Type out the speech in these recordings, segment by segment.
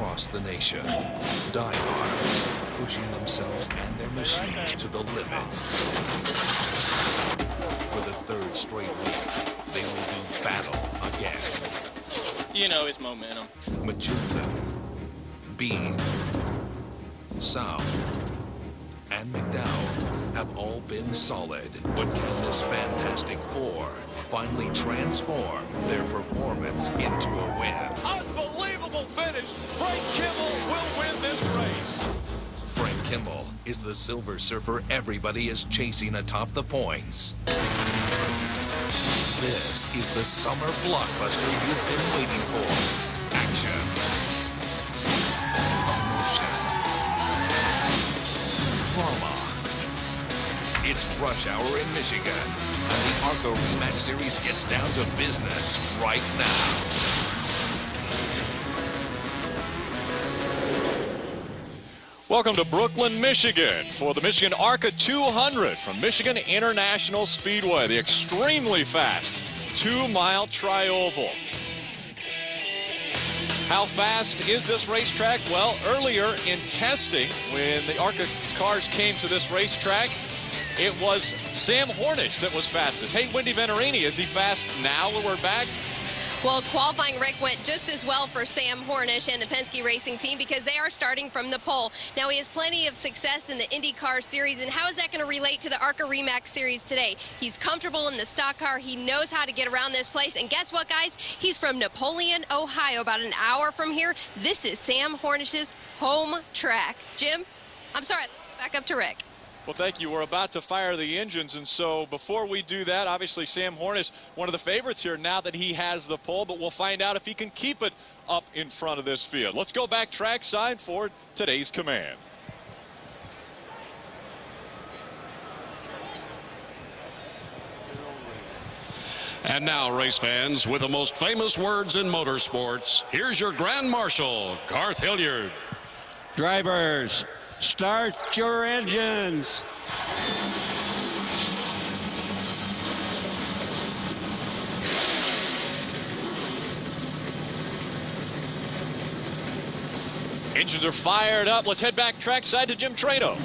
across the nation. Diehards pushing themselves and their machines to the limit. For the third straight week, they will do battle again. You know his momentum. Magenta, Bean, South, and McDowell have all been solid. But can this Fantastic Four finally transform their performance into a win? Unbelievable finish! Frank Kimmel will win this race. Frank Kimmel is the Silver Surfer everybody is chasing atop the points. This is the summer blockbuster you've been waiting for. Action. Emotion. Drama. It's rush hour in Michigan, and the ARCA Rematch Series gets down to business right now. Welcome to Brooklyn, Michigan for the Michigan ARCA 200 from Michigan International Speedway, the extremely fast 2-mile tri-oval. How fast is this racetrack? Well, earlier in testing, when the ARCA cars came to this racetrack, it was Sam Hornish that was fastest. Hey, Wendy Venturini, is he fast now when we're back? Well, qualifying, Rick, went just as well for Sam Hornish and the Penske Racing team because they are starting from the pole. Now, he has plenty of success in the IndyCar Series, and how is that going to relate to the ARCA Rematch Series today? He's comfortable in the stock car. He knows how to get around this place. And guess what, guys? He's from Napoleon, Ohio, about an hour from here. This is Sam Hornish's home track. Jim, I'm sorry, let's go back up to Rick. Well, thank you. We're about to fire the engines, and so before we do that, obviously Sam Hornish, one of the favorites here now that he has the pole, but we'll find out if he can keep it up in front of this field. Let's go back trackside for today's command. And now, race fans, with the most famous words in motorsports, here's your Grand Marshal, Garth Hilliard. Drivers, start your engines. Engines are fired up. Let's head back trackside to Jim Trado.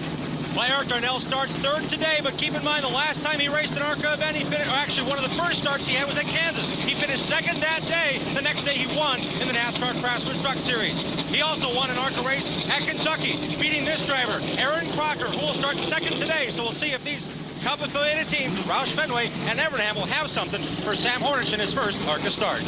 Eric Darnell starts third today, but keep in mind the last time he raced an ARCA event, he finished, actually one of the first starts he had was at Kansas. He finished second that day. The next day he won in the NASCAR Craftsman Truck Series. He also won an ARCA race at Kentucky, beating this driver, Aaron Crocker, who will start second today. So we'll see if these Cup-affiliated teams, Roush Fenway and Evernham, will have something for Sam Hornish in his first ARCA start.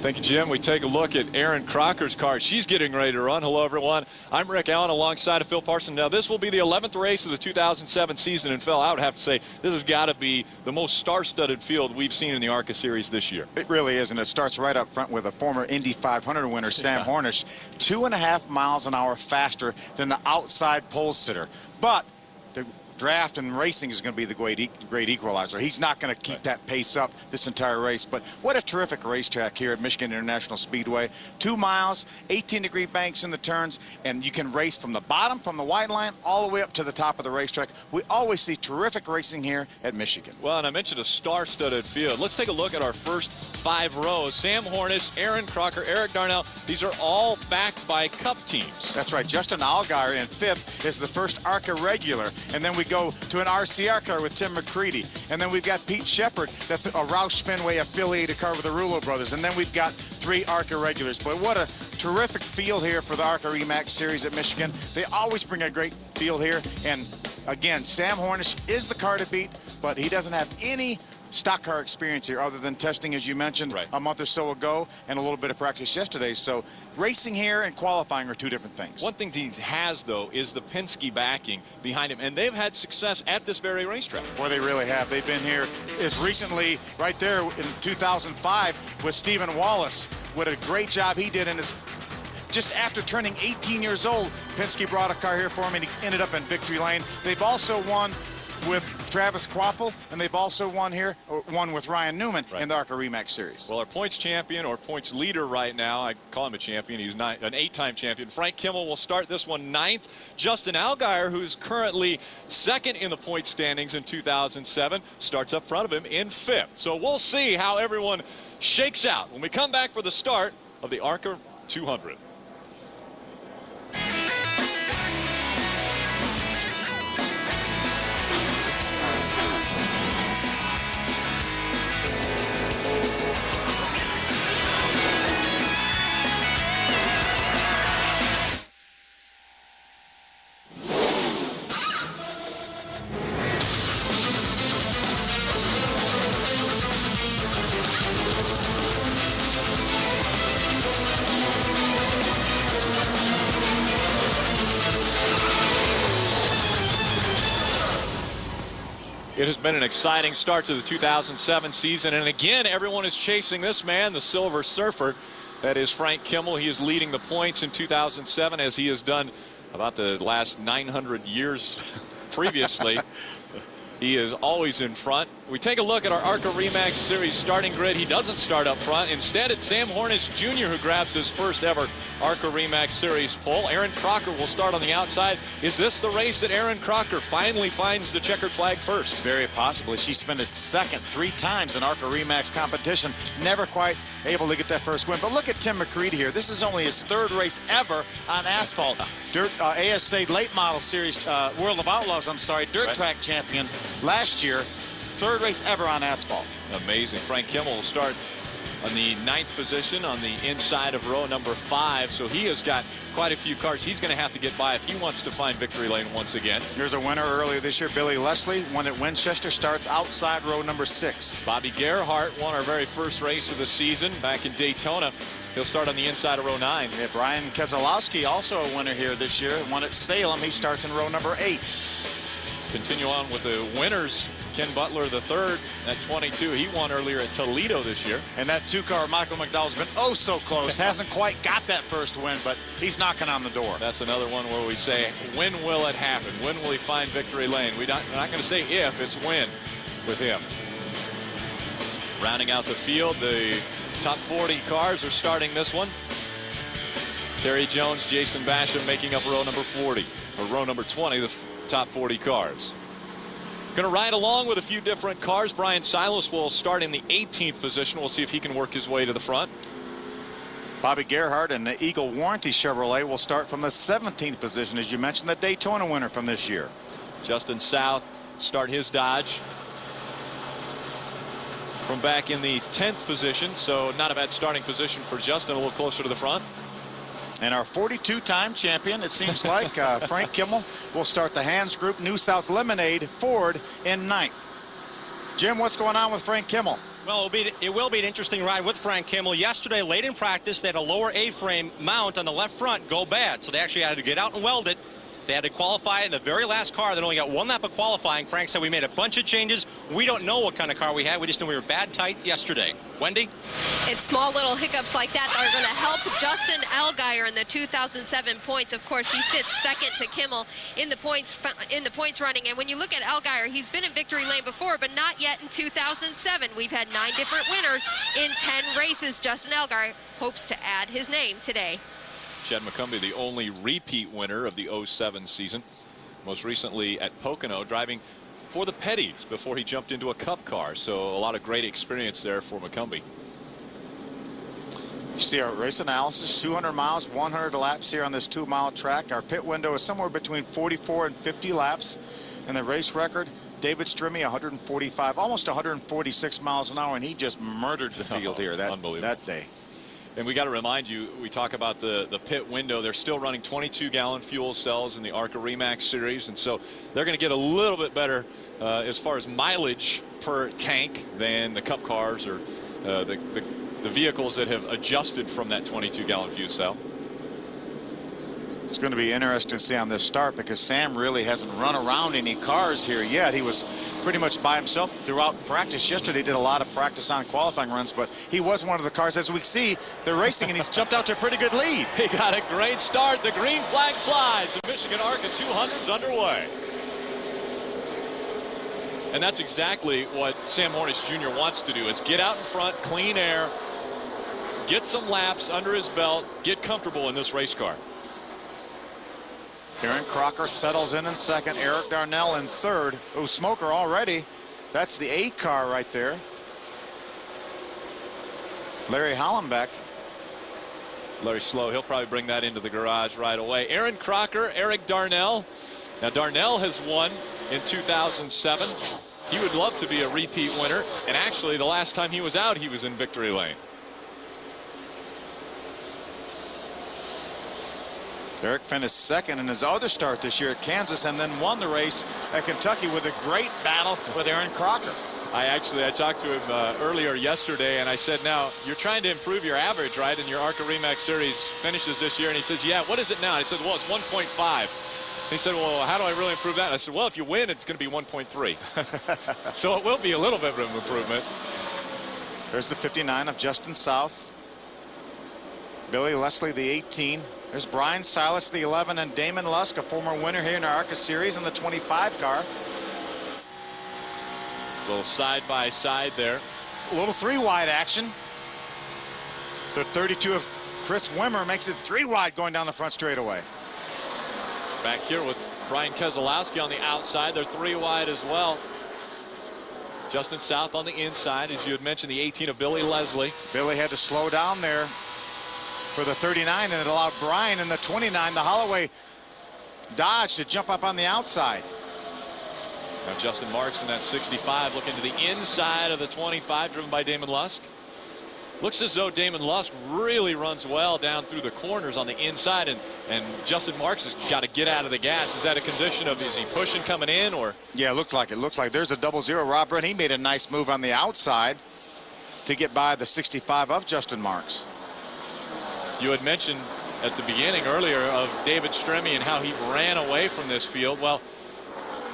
Thank you, Jim. We take a look at Aaron Crocker's car. She's getting ready to run. Hello, everyone. I'm Rick Allen alongside of Phil Parson. Now, this will be the 11th race of the 2007 season, and Phil, I would have to say this has got to be the most star-studded field we've seen in the ARCA Series this year. It really is, and it starts right up front with a former Indy 500 winner, Sam Hornish, 2.5 miles an hour faster than the outside pole sitter. But the draft and racing is going to be the great equalizer. He's not going to keep that pace up this entire race, but what a terrific racetrack here at Michigan International Speedway. 2 miles, 18-degree banks in the turns, and you can race from the bottom, from the white line, all the way up to the top of the racetrack. We always see terrific racing here at Michigan. Well, and I mentioned a star-studded field. Let's take a look at our first 5 rows. Sam Hornish, Aaron Crocker, Eric Darnell, these are all backed by Cup teams. That's right. Justin Allgaier in 5th is the first ARCA regular, and then we go to an RCR car with Tim McCready, and then we've got Pete Shepard, that's a Roush Fenway affiliated car with the Rulo brothers, and then we've got 3 ARCA regulars. But what a terrific field here for the ARCA Rematch Series at Michigan. They always bring a great field here, and again, Sam Hornish is the car to beat, but he doesn't have any stock car experience here other than testing, as you mentioned, a month or so ago, and a little bit of practice yesterday. So racing here and qualifying are 2 different things. One thing he has, though, is the Penske backing behind him, and they've had success at this very racetrack. Boy, they really have. They've been here as recently, right there in 2005 with Stephen Wallace. What a great job he did in his just after turning 18 years old. Penske brought a car here for him, and he ended up in victory lane. They've also won with Travis Quapple, and they've also won here, won with Ryan Newman in the ARCA REMAX Series. Well, our points champion or points leader right now, I call him a champion, he's an 8-time champion. Frank Kimmel will start this one 9th. Justin Allgaier, who's currently 2nd in the point standings in 2007, starts up front of him in 5th. So we'll see how everyone shakes out when we come back for the start of the ARCA 200. It has been an exciting start to the 2007 season, and again, everyone is chasing this man, the Silver Surfer. That is Frank Kimmel. He is leading the points in 2007, as he has done about the last 900 years previously. He is always in front. We take a look at our ARCA REMAX Series starting grid. He doesn't start up front. Instead, it's Sam Hornish Jr. who grabs his first ever ARCA REMAX Series pole. Aaron Crocker will start on the outside. Is this the race that Aaron Crocker finally finds the checkered flag first? Very possibly. She's finished 2nd 3 times in ARCA REMAX competition. Never quite able to get that first win. But look at Tim McCready here. This is only his 3rd race ever on asphalt. Dirt ASA Late Model Series, World of Outlaws, dirt track champion last year. 3rd race ever on asphalt. Amazing. Frank Kimmel will start on the 9th position on the inside of row number 5. So he has got quite a few cars he's going to have to get by if he wants to find victory lane once again. Here's a winner earlier this year. Billy Leslie won at Winchester, starts outside row number 6. Bobby Gerhardt won our very first race of the season back in Daytona. He'll start on the inside of row 9. Yeah, Brian Keselowski, also a winner here this year, won at Salem. He starts in row number 8. Continue on with the winners. Ken Butler III at 22. He won earlier at Toledo this year. And that 2-car Michael McDowell's been oh so close. Hasn't quite got that first win, but he's knocking on the door. That's another one where we say, when will it happen? When will he find victory lane? We're not going to say if, it's when with him. Rounding out the field, the top 40 cars are starting this one. Terry Jones, Jason Basham making up row number 40, or row number 20, the top 40 cars. Going to ride along with a few different cars. Brian Silas will start in the 18th position. We'll see if he can work his way to the front. Bobby Gerhardt and the Eagle Warranty Chevrolet will start from the 17th position, as you mentioned, the Daytona winner from this year. Justin South start his Dodge from back in the 10th position, so not a bad starting position for Justin, a little closer to the front. And our 42-time champion, it seems like, Frank Kimmel, will start the Hans Group New South Lemonade Ford in 9th. Jim, what's going on with Frank Kimmel? Well, it will be an interesting ride with Frank Kimmel. Yesterday, late in practice, they had a lower A-frame mount on the left front go bad, so they actually had to get out and weld it. They had to qualify in the very last car. They only got 1 lap of qualifying. Frank said we made a bunch of changes. We don't know what kind of car we had. We just knew we were bad tight yesterday. Wendy? It's small little hiccups like that are going to help Justin Allgaier in the 2007 points. Of course, he sits 2nd to Kimmel in the points running. And when you look at Allgaier, he's been in victory lane before, but not yet in 2007. We've had 9 different winners in 10 races. Justin Allgaier hopes to add his name today. Chad McCumbee, the only repeat winner of the 07 season, most recently at Pocono, driving for the Petties before he jumped into a Cup car. So a lot of great experience there for McCumbee. You see our race analysis, 200 miles, 100 laps here on this 2-mile track. Our pit window is somewhere between 44 and 50 laps. And the race record, David Strimmy, 145, almost 146 miles an hour, and he just murdered the field here that day. And we got to remind you, we talk about the pit window. They're still running 22-gallon fuel cells in the ARCA REMAX series, and so they're going to get a little bit better as far as mileage per tank than the Cup cars or the vehicles that have adjusted from that 22-gallon fuel cell. It's going to be interesting to see on this start because Sam really hasn't run around any cars here yet. He was pretty much by himself throughout practice. Yesterday he did a lot of practice on qualifying runs, but he was one of the cars. As we see, they're racing, and he's jumped out to a pretty good lead. He got a great start. The green flag flies. The Michigan ARCA 200's underway. And that's exactly what Sam Hornish Jr. wants to do, is get out in front, clean air, get some laps under his belt, get comfortable in this race car. Aaron Crocker settles in second. Eric Darnell in third. Oh, smoker already. That's the 8 car right there. Larry Hollenbeck. Larry Slow, he'll probably bring that into the garage right away. Aaron Crocker, Eric Darnell. Now, Darnell has won in 2007. He would love to be a repeat winner. And actually, the last time he was out, he was in victory lane. Eric finished second in his other start this year at Kansas and then won the race at Kentucky with a great battle with Aaron Crocker. I talked to him earlier yesterday, and I said, now, you're trying to improve your average, right, in your ARCA Remax Series finishes this year. And he says, yeah, what is it now? I said, well, it's 1.5. He said, well, how do I really improve that? I said, well, if you win, it's going to be 1.3. So it will be a little bit of an improvement. There's the 59 of Justin South. Billy Leslie, the 18. There's Brian Silas, the 11, and Damon Lusk, a former winner here in our ARCA Series in the 25 car. A little side-by-side there. A little 3-wide action. The 32 of Chris Wimmer makes it 3-wide going down the front straightaway. Back here with Brian Keselowski on the outside. They're 3-wide as well. Justin South on the inside, as you had mentioned, the 18 of Billy Leslie. Billy had to slow down there for the 39, and it allowed Brian in the 29, the Holloway Dodge, to jump up on the outside. Now Justin Marks in that 65 looking to the inside of the 25, driven by Damon Lusk. Looks as though Damon Lusk really runs well down through the corners on the inside, and Justin Marks has got to get out of the gas. Is that a condition of, is he pushing coming in, or? Yeah, it looks like it. Looks like there's a 00. Rob Brent, he made a nice move on the outside to get by the 65 of Justin Marks. You had mentioned at the beginning earlier of David Stremme and how he ran away from this field. Well,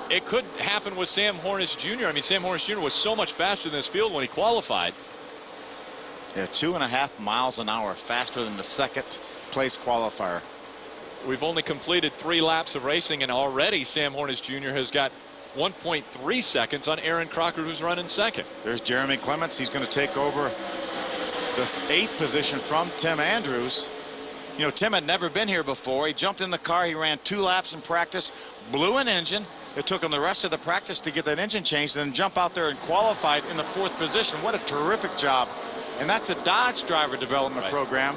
it could happen with Sam Hornish Jr. I mean, Sam Hornish Jr. was so much faster than this field when he qualified. Yeah, 2.5 miles an hour faster than the second place qualifier. We've only completed 3 laps of racing, and already Sam Hornish Jr. has got 1.3 seconds on Aaron Crocker, who's running second. There's Jeremy Clements. He's going to take over this 8th position from Tim Andrews. You know, Tim had never been here before. He jumped in the car. He ran 2 laps in practice, blew an engine. It took him the rest of the practice to get that engine changed and then jump out there and qualified in the 4th position. What a terrific job. And that's a Dodge driver development program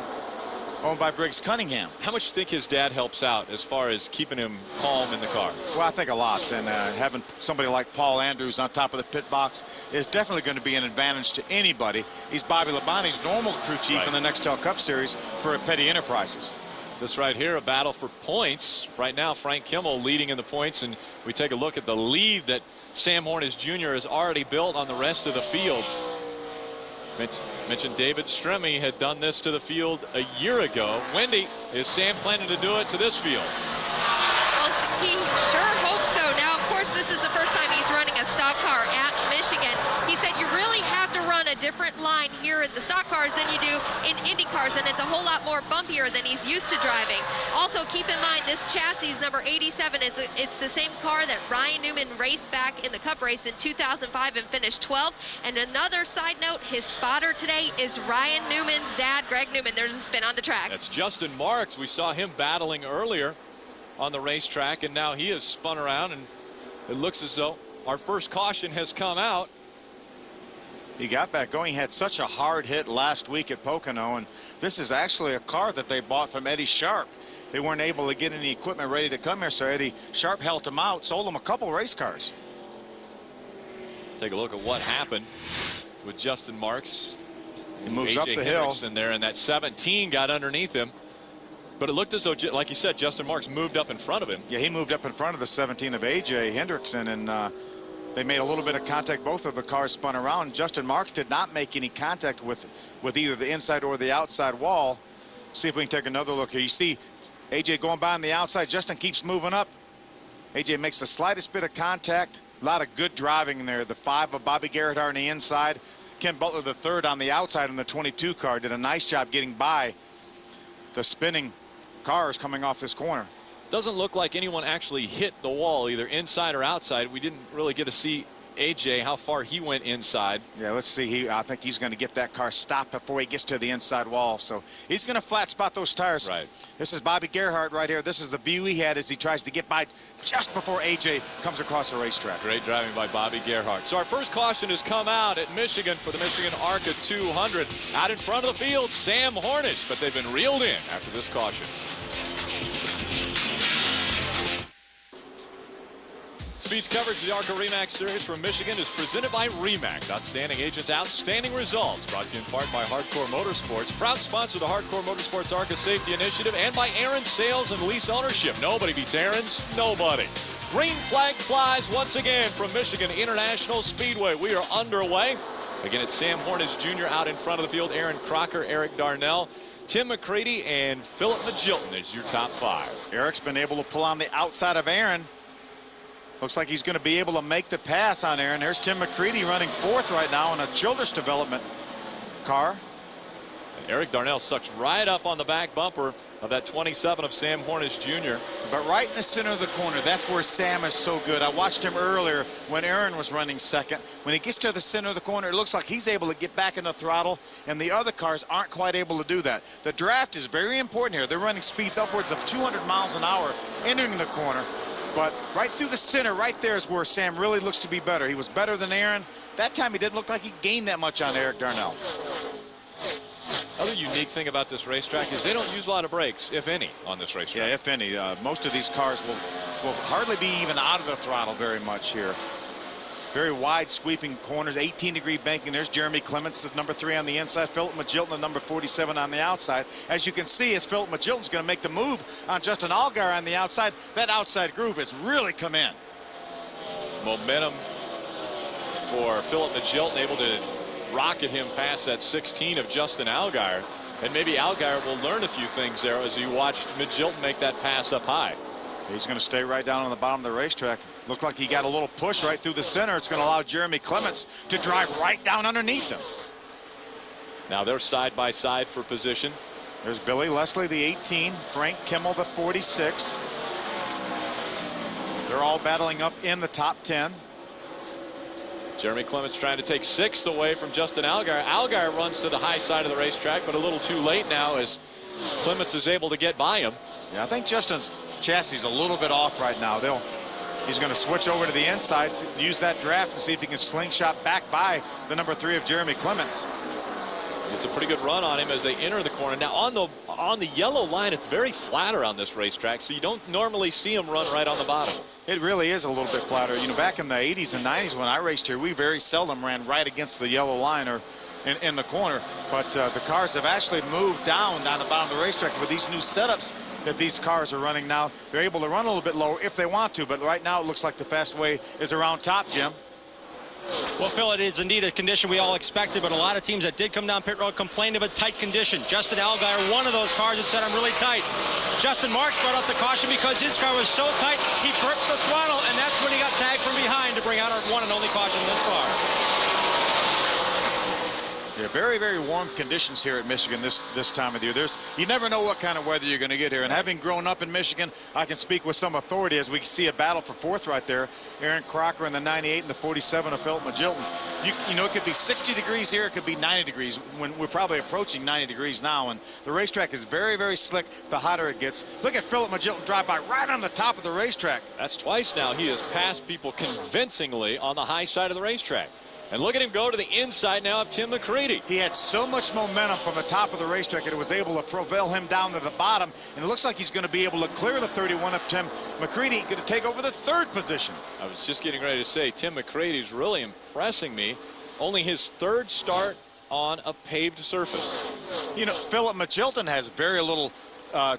owned by Briggs Cunningham. How much do you think his dad helps out as far as keeping him calm in the car? Well, I think a lot. And having somebody like Paul Andrews on top of the pit box is definitely going to be an advantage to anybody. He's Bobby Labonte's normal crew chief in the Nextel Cup Series for Petty Enterprises. This right here, a battle for points. Right now, Frank Kimmel leading in the points, and we take a look at the lead that Sam Hornish Jr. has already built on the rest of the field. Mentioned David Stremme had done this to the field a year ago. Wendy, is Sam planning to do it to this field? Well, he sure hopes so. Now, of course, this is the first time he's running a stock car at Michigan. He said you really have to run a different line here in the stock cars than you do in Indy cars, and it's a whole lot more bumpier than he's used to driving. Also, keep in mind, this chassis is number 87. It's the same car that Ryan Newman raced back in the Cup race in 2005 and finished 12th. And another side note, his spotter today is Ryan Newman's dad, Greg Newman. There's a spin on the track. That's Justin Marks. We saw him battling earlier on the racetrack, and now he has spun around, and it looks as though our first caution has come out. He got back going. He had such a hard hit last week at Pocono, and this is actually a car that they bought from Eddie Sharp. They weren't able to get any equipment ready to come here, so Eddie Sharp helped him out, sold him a couple race cars. Take a look at what happened with Justin Marks. He moves up the hill. In there, and that 17 got underneath him. But it looked as though, like you said, Justin Marks moved up in front of him. Yeah, he moved up in front of the 17 of A.J. Hendrickson, and they made a little bit of contact. Both of the cars spun around. Justin Marks did not make any contact with either the inside or the outside wall. See if we can take another look here. You see A.J. going by on the outside. Justin keeps moving up. A.J. makes the slightest bit of contact. A lot of good driving in there. The 5 of Bobby Garrett on the inside. Ken Butler, the 3rd on the outside in the 22 car, did a nice job getting by the spinning cars coming off this corner. Doesn't look like anyone actually hit the wall, either inside or outside. We didn't really get to see AJ, how far he went inside. Yeah, let's see. I think he's going to get that car stopped before he gets to the inside wall. So he's going to flat spot those tires. Right. This is Bobby Gerhardt right here. This is the view he had as he tries to get by just before AJ comes across the racetrack. Great driving by Bobby Gerhardt. So our first caution has come out at Michigan for the Michigan ARCA 200. Out in front of the field, Sam Hornish, but they've been reeled in after this caution. Speed's coverage of the ARCA RE/MAX Series from Michigan is presented by RE/MAX. Outstanding agents, outstanding results. Brought to you in part by Hardcore Motorsports. Proud sponsor of the Hardcore Motorsports ARCA Safety Initiative, and by Aaron Sales and Lease Ownership. Nobody beats Aaron's. Nobody. Green flag flies once again from Michigan International Speedway. We are underway. Again, it's Sam Hornish Jr. out in front of the field. Aaron Crocker, Eric Darnell, Tim McCready, and Philip Magilton is your top 5. Eric's been able to pull on the outside of Aaron. Looks like he's going to be able to make the pass on Aaron. There's Tim McCready running 4th right now in a Childress development car. And Eric Darnell sucks right up on the back bumper of that 27 of Sam Hornish Jr. But right in the center of the corner, that's where Sam is so good. I watched him earlier when Aaron was running 2nd. When he gets to the center of the corner, it looks like he's able to get back in the throttle, and the other cars aren't quite able to do that. The draft is very important here. They're running speeds upwards of 200 miles an hour entering the corner. But right through the center, right there is where Sam really looks to be better. He was better than Aaron. That time he didn't look like he gained that much on Eric Darnell. Other unique thing about this racetrack is they don't use a lot of brakes, if any, on this racetrack. Yeah, if any. Most of these cars will hardly be even out of the throttle very much here. Very wide sweeping corners, 18-degree banking. There's Jeremy Clements, the number 3 on the inside. Philip Magilton, the number 47 on the outside. As you can see, as Philip Magilton's going to make the move on Justin Allgaier on the outside, that outside groove has really come in. Momentum for Philip Magilton, able to rocket him past that 16 of Justin Allgaier. And maybe Allgaier will learn a few things there as he watched Magilton make that pass up high. He's going to stay right down on the bottom of the racetrack. Looked like he got a little push right through the center. It's going to allow Jeremy Clements to drive right down underneath him. Now they're side by side for position. There's Billy Leslie, the 18, Frank Kimmel, the 46. They're all battling up in the top 10. Jeremy Clements trying to take 6th away from Justin Allgaier. Allgaier runs to the high side of the racetrack, but a little too late now as Clements is able to get by him. Yeah, I think Justin's chassis is a little bit off right now. He's going to switch over to the inside, use that draft to see if he can slingshot back by the number 3 of Jeremy Clements. It's a pretty good run on him as they enter the corner. Now on the yellow line, it's very flat around this racetrack, so you don't normally see him run right on the bottom. It really is a little bit flatter. You know, back in the 80s and 90s when I raced here, we very seldom ran right against the yellow line or in the corner. But the cars have actually moved down the bottom of the racetrack with these new setups that these cars are running now. They're able to run a little bit lower if they want to, but right now it looks like the fast way is around top, Jim. Well, Phil, it is indeed a condition we all expected, but a lot of teams that did come down pit road complained of a tight condition. Justin Allgaier, one of those cars that said, I'm really tight. Justin Marks brought up the caution because his car was so tight, he gripped the throttle, and that's when he got tagged from behind to bring out our one and only caution this far. Yeah, very, very warm conditions here at Michigan this time of the year. You never know what kind of weather you're going to get here. And having grown up in Michigan, I can speak with some authority as we see a battle for 4th right there. Aaron Crocker in the 98 and the 47 of Philip Magilton. You know, it could be 60 degrees here. It could be 90 degrees when we're probably approaching 90 degrees now. And the racetrack is very, very slick the hotter it gets. Look at Philip Magilton drive by right on the top of the racetrack. That's twice now he has passed people convincingly on the high side of the racetrack. And look at him go to the inside now of Tim McCready. He had so much momentum from the top of the racetrack that it was able to propel him down to the bottom. And it looks like he's going to be able to clear the 31 of Tim McCready, going to take over the 3rd position. I was just getting ready to say, Tim McCready is really impressing me. Only his 3rd start on a paved surface. You know, Philip Magilton has very little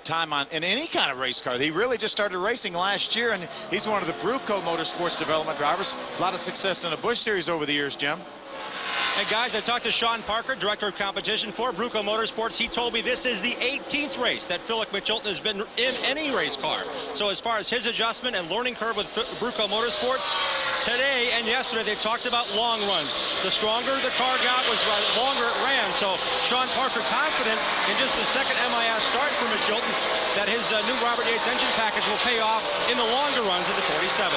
time in any kind of race car. He really just started racing last year, and he's one of the Bruco Motorsports development drivers. A lot of success in the Busch Series over the years, Jim. And guys, I talked to Sean Parker, Director of Competition for Bruco Motorsports. He told me this is the 18th race that Philip Magilton has been in any race car. So as far as his adjustment and learning curve with Bruco Motorsports, today and yesterday they talked about long runs. The stronger the car got was the longer it ran. So Sean Parker confident in just the 2nd MIS start for Magilton that his new Robert Yates engine package will pay off in the longer runs of the 47.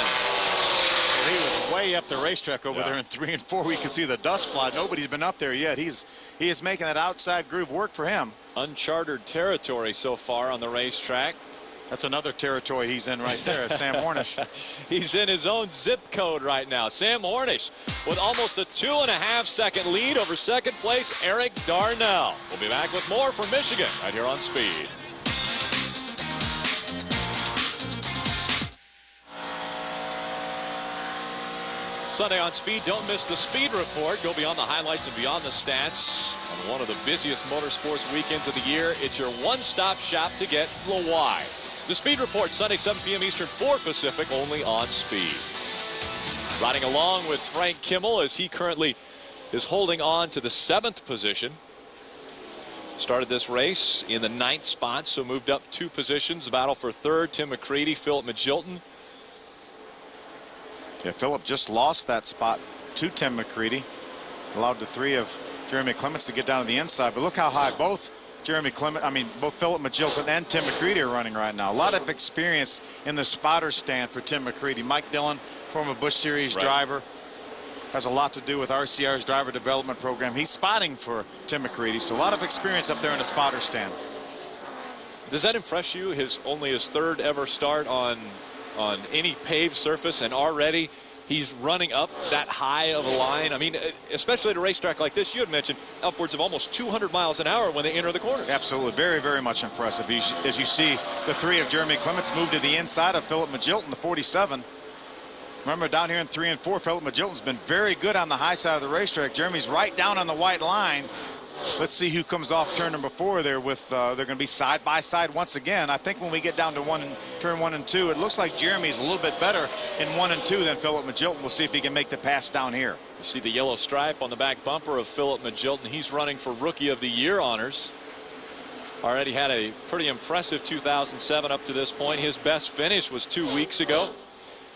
He was way up the racetrack over there in 3 and 4. We can see the dust fly. Nobody's been up there yet. He is making that outside groove work for him. Uncharted territory so far on the racetrack. That's another territory he's in right there, Sam Hornish. He's in his own zip code right now. Sam Hornish with almost a 2.5-second lead over second place, Eric Darnell. We'll be back with more from Michigan right here on Speed. Sunday on Speed, don't miss the Speed Report. Go beyond the highlights and beyond the stats on one of the busiest motorsports weekends of the year. It's your one-stop shop to get the why. The Speed Report, Sunday, 7 p.m. Eastern, 4 Pacific, only on Speed. Riding along with Frank Kimmel as he currently is holding on to the 7th position. Started this race in the 9th spot, so moved up 2 positions. Battle for 3rd, Tim McCready, Philip Magilton. Yeah, Philip just lost that spot to Tim McCready. Allowed the 3 of Jeremy Clements to get down to the inside. But look how high both both Philip Magilton and Tim McCready are running right now. A lot of experience in the spotter stand for Tim McCready. Mike Dillon, former Busch Series driver, has a lot to do with RCR's driver development program. He's spotting for Tim McCready, so a lot of experience up there in the spotter stand. Does that impress you? Only his 3rd ever start on any paved surface, and already he's running up that high of a line. I mean, especially at a racetrack like this, you had mentioned upwards of almost 200 miles an hour when they enter the corner. Absolutely. Very, very much impressive. As you see, the 3 of Jeremy Clements move to the inside of Philip Magilton, the 47. Remember, down here in 3 and 4, Philip Magilton's been very good on the high side of the racetrack. Jeremy's right down on the white line. Let's see who comes off turn number 4 there with, they're going to be side by side once again. I think when we get down to turn 1 and 2, it looks like Jeremy's a little bit better in 1 and 2 than Philip Magilton. We'll see if he can make the pass down here. You see the yellow stripe on the back bumper of Philip Magilton. He's running for Rookie of the Year honors. Already had a pretty impressive 2007 up to this point. His best finish was 2 weeks ago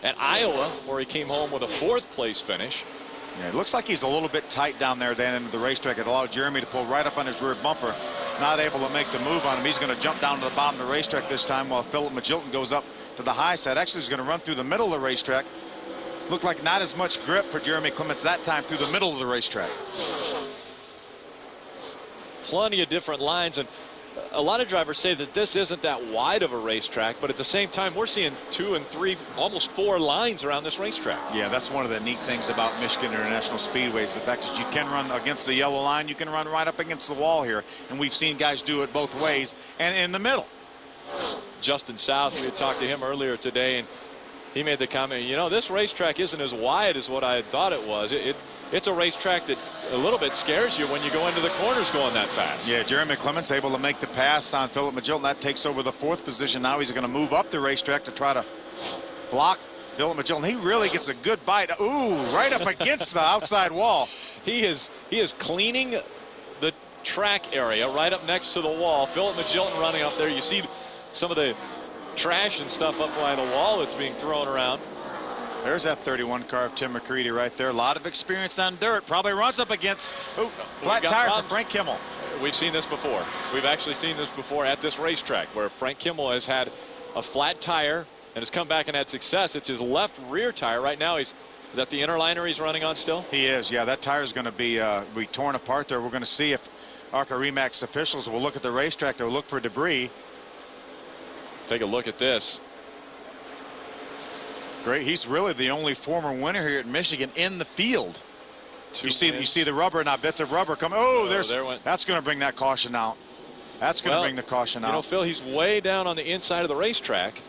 at Iowa, where he came home with a 4th place finish. Yeah, it looks like he's a little bit tight down there at the end of the racetrack. It allowed Jeremy to pull right up on his rear bumper. Not able to make the move on him. He's going to jump down to the bottom of the racetrack this time while Philip Magilton goes up to the high side. Actually, he's going to run through the middle of the racetrack. Looked like not as much grip for Jeremy Clements that time through the middle of the racetrack. Plenty of different lines, and a lot of drivers say that this isn't that wide of a racetrack, but at the same time, we're seeing 2 and 3, almost 4 lines around this racetrack. Yeah, that's one of the neat things about Michigan International Speedway is the fact that you can run against the yellow line, you can run right up against the wall here, and we've seen guys do it both ways and in the middle. Justin South, we had talked to him earlier today, and he made the comment, you know, this racetrack isn't as wide as what I had thought it was. It's a racetrack that a little bit scares you when you go into the corners going that fast. Yeah, Jeremy Clements able to make the pass on Philip Magilton. That takes over the 4th position. Now he's going to move up the racetrack to try to block Philip Magilton. He really gets a good bite. Ooh, right up against the outside wall. He is cleaning the track area right up next to the wall. Philip Magilton running up there. You see some of the trash and stuff up by the wall that's being thrown around. There's that 31 car of Tim McCready right there. A lot of experience on dirt. Probably runs up against flat tire for Frank Kimmel. We've seen this before. We've actually seen this before at this racetrack where Frank Kimmel has had a flat tire and has come back and had success. It's his left rear tire. Right now, is that the inner liner he's running on still? He is. Yeah, that tire is going to be torn apart there. We're going to see if ARCA Remax officials will look at the racetrack. They'll look for debris. Take a look at this. Great. He's really the only former winner here at Michigan in the field. You see the rubber now, bits of rubber coming. Oh, that's going to bring that caution out. That's going to bring the caution out. You know, Phil, he's way down on the inside of the racetrack.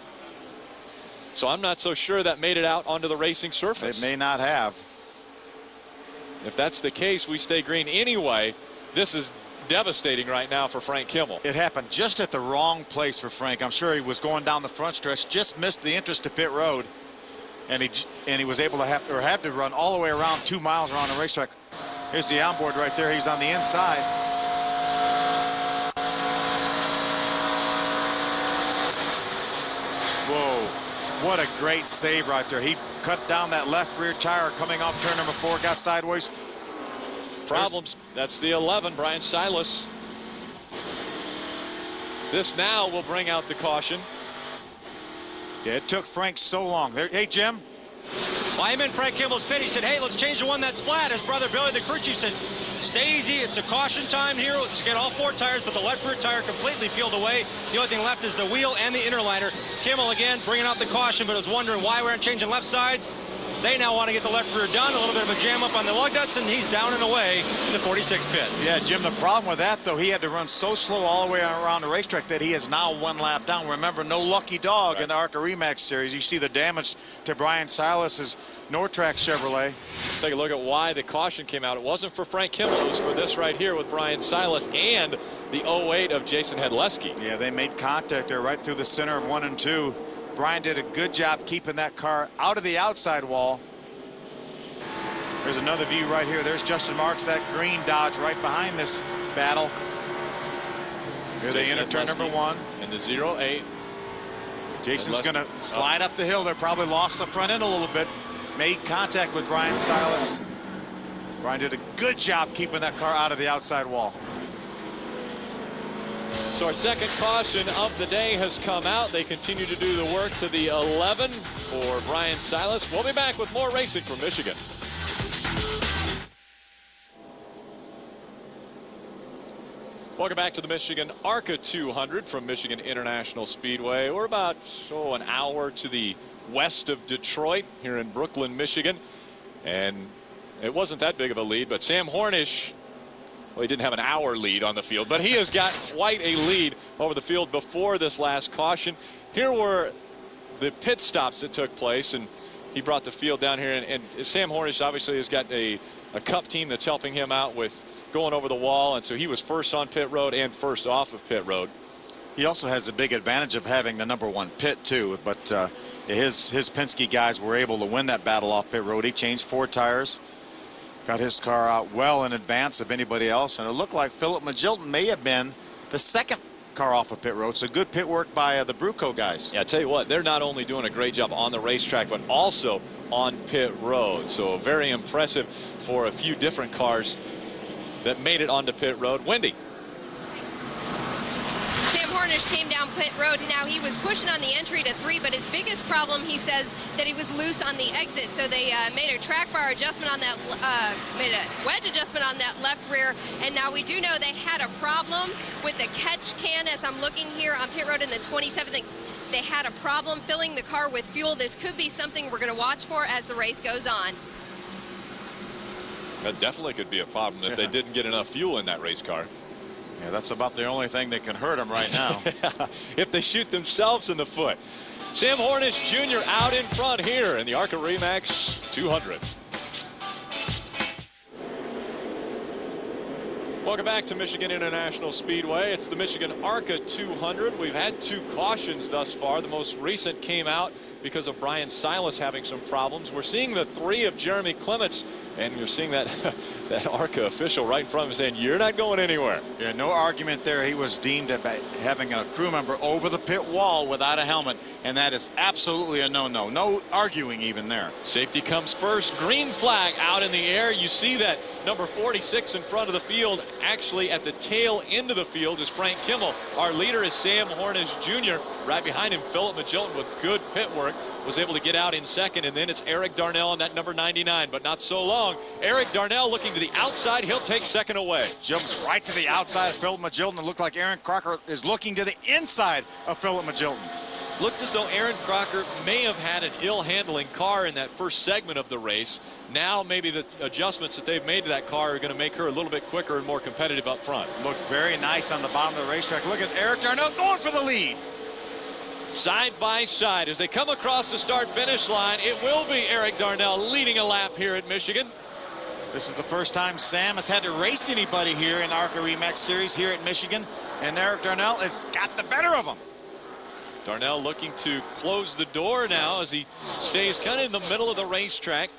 So I'm not so sure that made it out onto the racing surface. It may not have. If that's the case, we stay green anyway. This is devastating right now for Frank Kimmel. It happened just at the wrong place for Frank. I'm sure he was going down the front stretch, just missed the entrance to pit road, and he was able to had to run all the way around 2 miles around the racetrack. Here's the onboard right there. He's on the inside. Whoa, what a great save right there. He cut down that left rear tire coming off turn number 4, got sideways. Problems. That's the 11, Brian Silas. This now will bring out the caution. Yeah, it took Frank so long. Hey, Jim. Well, I'm in Frank Kimball's pit. He said, hey, let's change the one that's flat. His brother Billy, the crew chief, said, stay easy. It's a caution time here. Let's get all 4 tires, but the left rear tire completely peeled away. The only thing left is the wheel and the inner liner. Kimball, again, bringing out the caution, but was wondering why we aren't changing left sides. They now want to get the left rear done. A little bit of a jam up on the lug nuts, and he's down and away in the 46 pit. Yeah, Jim, the problem with that, though, he had to run so slow all the way around the racetrack that he is now 1 lap down. Remember, no lucky dog in the ARCA Remax Series. You see the damage to Brian Silas's Nortrack Chevrolet. Take a look at why the caution came out. It wasn't for Frank Kimball. It was for this right here with Brian Silas and the 08 of Jason Hedleski. Yeah, they made contact there right through the center of 1 and 2. Brian did a good job keeping that car out of the outside wall. There's another view right here. There's Justin Marks, that green Dodge right behind this battle. Here they enter turn number 1. And the 08. Jason's going to slide up the hill. They probably lost the front end a little bit. Made contact with Brian Silas. Brian did a good job keeping that car out of the outside wall. So our second caution of the day has come out. They continue to do the work to the 11 for Brian Silas. We'll be back with more racing from Michigan. Welcome back to the Michigan ARCA 200 from Michigan International Speedway. We're about an hour to the west of Detroit here in Brooklyn, Michigan. And it wasn't that big of a lead, but Sam Hornish, well, he didn't have an hour lead on the field, but he has got quite a lead over the field before this last caution. Here were the pit stops that took place, and he brought the field down here. And Sam Hornish obviously has got a cup team that's helping him out with going over the wall, and so he was first on pit road and first off of pit road. He also has the big advantage of having the number 1 pit too, but his Penske guys were able to win that battle off pit road. He changed 4 tires, got his car out well in advance of anybody else, and it looked like Philip Magilton may have been the second car off of pit road. So good pit work by the Bruco guys. Yeah, I tell you what, they're not only doing a great job on the racetrack, but also on pit road. So very impressive for a few different cars that made it onto pit road. Wendy. Sam Hornish came down pit road, and now he was pushing on the entry to 3, but his biggest problem, he says, that he was loose on the exit. So they made a track bar adjustment on that, made a wedge adjustment on that left rear, and now we do know they had a problem with the catch can. As I'm looking here on pit road in the 27th, they had a problem filling the car with fuel. This could be something we're going to watch for as the race goes on. That definitely could be a problem if they didn't get enough fuel in that race car. Yeah, that's about the only thing that can hurt them right now. If they shoot themselves in the foot. Sam Hornish Jr. out in front here in the ARCA Remax 200. Welcome back to Michigan International Speedway. It's the Michigan ARCA 200. We've had 2 cautions thus far. The most recent came out because of Brian Silas having some problems. We're seeing the 3 of Jeremy Clements, and you're seeing that that ARCA official right in front of him saying, you're not going anywhere. Yeah, no argument there. He was deemed having a crew member over the pit wall without a helmet, and that is absolutely a no-no. No arguing even there. Safety comes first. Green flag out in the air. You see that number 46 in front of the field. Actually, at the tail end of the field is Frank Kimmel. Our leader is Sam Hornish Jr. Right behind him, Philip Magilton with good pit work was able to get out in second, and then it's Eric Darnell on that number 99, but not so long. Eric Darnell looking to the outside. He'll take second away. Jumps right to the outside of Philip Magilton. It looked like Aaron Crocker is looking to the inside of Philip Magilton. Looked as though Aaron Crocker may have had an ill-handling car in that first segment of the race. Now maybe the adjustments that they've made to that car are going to make her a little bit quicker and more competitive up front. Looked very nice on the bottom of the racetrack. Look at Eric Darnell going for the lead. Side by side as they come across the start-finish line, it will be Eric Darnell leading a lap here at Michigan. This is the first time Sam has had to race anybody here in ARCA Remax Series here at Michigan, and Eric Darnell has got the better of him. Darnell looking to close the door now as he stays kind of in the middle of the racetrack.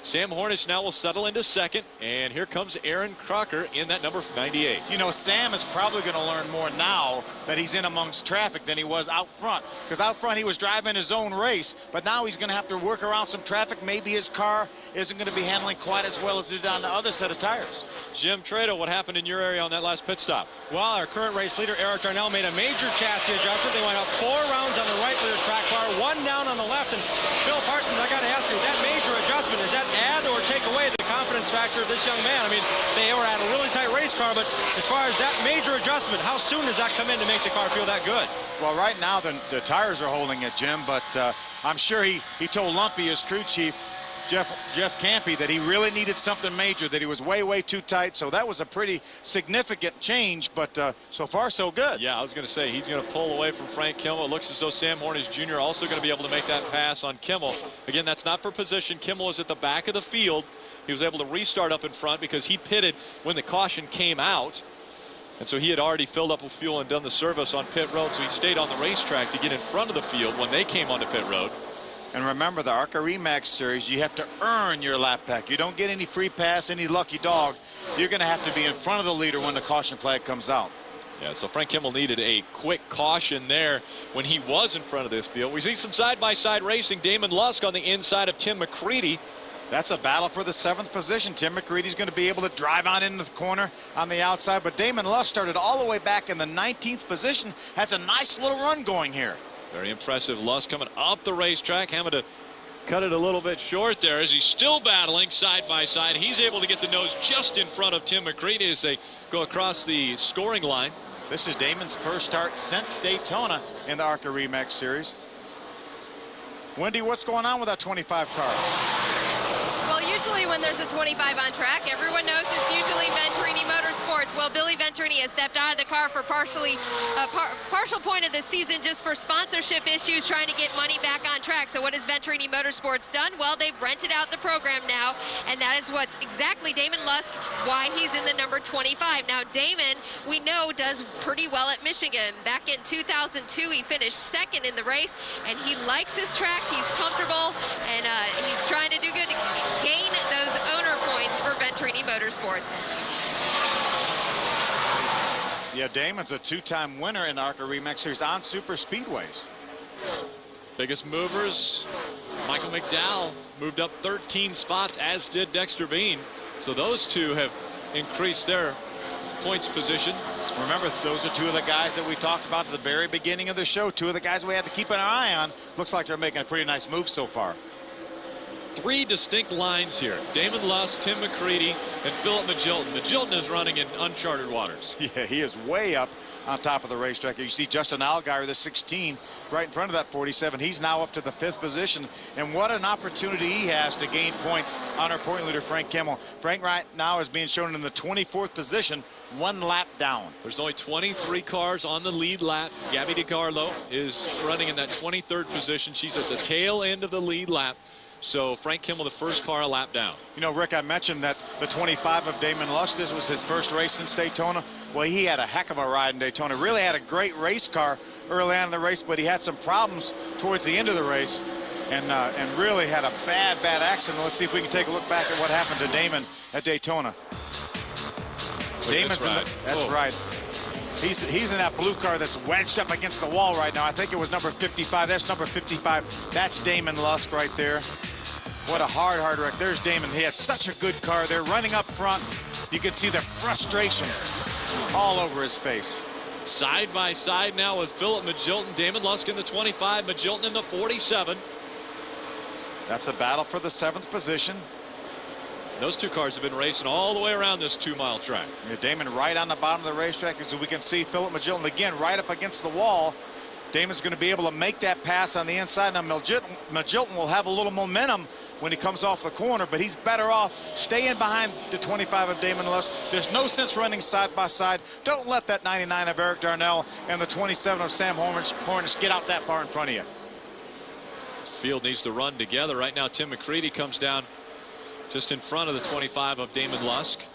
Sam Hornish now will settle into second, and here comes Aaron Crocker in that number 98. You know, Sam is probably going to learn more now that he's in amongst traffic than he was out front. Because out front he was driving his own race, but now he's going to have to work around some traffic. Maybe his car isn't going to be handling quite as well as it did on the other set of tires. Jim Trado, what happened in your area on that last pit stop? Well, our current race leader, Eric Darnell, made a major chassis adjustment. They went up 4 rounds on the right rear track bar, 1 down on the left. And Phil Parsons, I got to ask you, that major adjustment, does that add or take away the confidence factor of this young man? I mean, they were at a really tight race car, but as far as that major adjustment, how soon does that come in to make the car feel that good? Well, right now the tires are holding it, Jim, but I'm sure he told Lumpy, his crew chief, Jeff Campy, that he really needed something major, that he was way too tight. So that was a pretty significant change, but so far so good. Yeah, I was going to say he's going to pull away from Frank Kimmel. It looks as though Sam Hornish Jr. also going to be able to make that pass on Kimmel. Again, that's not for position. Kimmel is at the back of the field. He was able to restart up in front because he pitted when the caution came out. And so he had already filled up with fuel and done the service on pit road, so he stayed on the racetrack to get in front of the field when they came onto pit road. And remember, the ARCA Remax Series, you have to earn your lap pack. You don't get any free pass, any lucky dog. You're going to have to be in front of the leader when the caution flag comes out. Yeah, so Frank Kimmel needed a quick caution there when he was in front of this field. We see some side-by-side racing. Damon Lusk on the inside of Tim McCready. That's a battle for the 7th position. Tim McCready's going to be able to drive on in the corner on the outside, but Damon Lusk started all the way back in the 19th position. Has a nice little run going here. Very impressive. Lusk coming up the racetrack, having to cut it a little bit short there as he's still battling side by side. He's able to get the nose just in front of Tim McCready as they go across the scoring line. This is Damon's first start since Daytona in the ARCA Remax Series. Wendy, what's going on with that 25 car? Well, usually when there's a 25 on track, everyone knows it's usually Venturini Motorsports. Well, Billy Venturini has stepped out of the car for partial point of the season just for sponsorship issues, trying to get money back on track. So what has Venturini Motorsports done? Well, they've rented out the program now, and that is what's exactly Damon Lusk, why he's in the number 25. Now, Damon, we know, does pretty well at Michigan. Back in 2002, he finished 2nd in the race, and he likes his track. He's comfortable, and he's trying to do good to gain those owner points for Venturini Motorsports. Yeah, Damon's a 2-time winner in the ARCA Remax Series on super speedways. Biggest movers, Michael McDowell moved up 13 spots, as did Dexter Bean. So those two have increased their points position. Remember, those are 2 of the guys that we talked about at the very beginning of the show. 2 of the guys we had to keep an eye on. Looks like they're making a pretty nice move so far. 3 distinct lines here. Damon Lusk, Tim McCready, and Philip Magilton. Magilton is running in uncharted waters. Yeah, he is way up on top of the racetrack. You see Justin Allgaier, the 16, right in front of that 47. He's now up to the 5th position. And what an opportunity he has to gain points on our point leader, Frank Kimmel. Frank right now is being shown in the 24th position, 1 lap down. There's only 23 cars on the lead lap. Gabby DiCarlo is running in that 23rd position. She's at the tail end of the lead lap. So Frank Kimmel, the first car a lap down. You know, Rick, I mentioned that the 25 of Damon Lusk, this was his first race since Daytona. Well, he had a heck of a ride in Daytona. Really had a great race car early on in the race, but he had some problems towards the end of the race and really had a bad accident. Let's see if we can take a look back at what happened to Damon at Daytona. Damon's in the, that's right. He's in that blue car that's wedged up against the wall right now. I think it was number 55. That's number 55. That's Damon Lusk right there. What a hard wreck. There's Damon. He had such a good car there. Running up front, you can see the frustration all over his face. Side by side now with Philip Magilton. Damon Lusk in the 25, Magilton in the 47. That's a battle for the 7th position. Those 2 cars have been racing all the way around this 2-mile track. Yeah, Damon right on the bottom of the racetrack, so we can see Philip Magilton again right up against the wall. Damon's going to be able to make that pass on the inside. Now Magilton will have a little momentum when he comes off the corner, but he's better off staying behind the 25 of Damon Lusk. There's no sense running side by side. Don't let that 99 of Eric Darnell and the 27 of Sam Hornish get out that far in front of you. Field needs to run together. Right now, Tim McCready comes down just in front of the 25 of Damon Lusk.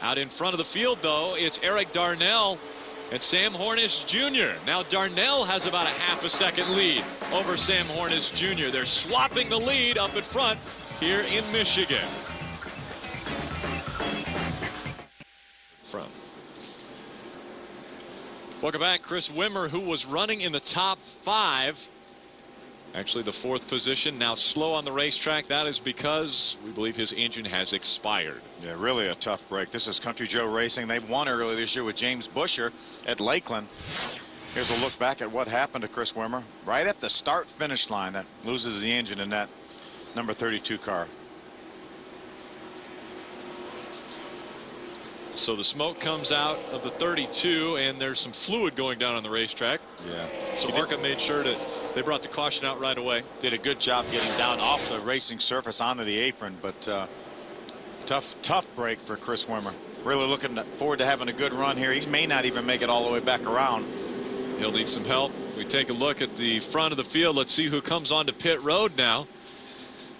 Out in front of the field, though, it's Eric Darnell and Sam Hornish Jr. Now Darnell has about a half a second lead over Sam Hornish Jr. They're swapping the lead up in front here in Michigan. Welcome back. Chris Wimmer, who was running in the top 5, actually the 4th position, now slow on the racetrack. That is because we believe his engine has expired. Yeah, really a tough break. This is Country Joe Racing. They won earlier this year with James Busher at Lakeland. Here's a look back at what happened to Chris Wimmer right at the start-finish line. That loses the engine in that number 32 car. So the smoke comes out of the 32, and there's some fluid going down on the racetrack. Yeah. So ARCA made sure that they brought the caution out right away. Did a good job getting down off the racing surface onto the apron, but tough break for Chris Wimmer. Really looking forward to having a good run here. He may not even make it all the way back around. He'll need some help. We take a look at the front of the field. Let's see who comes onto pit road now.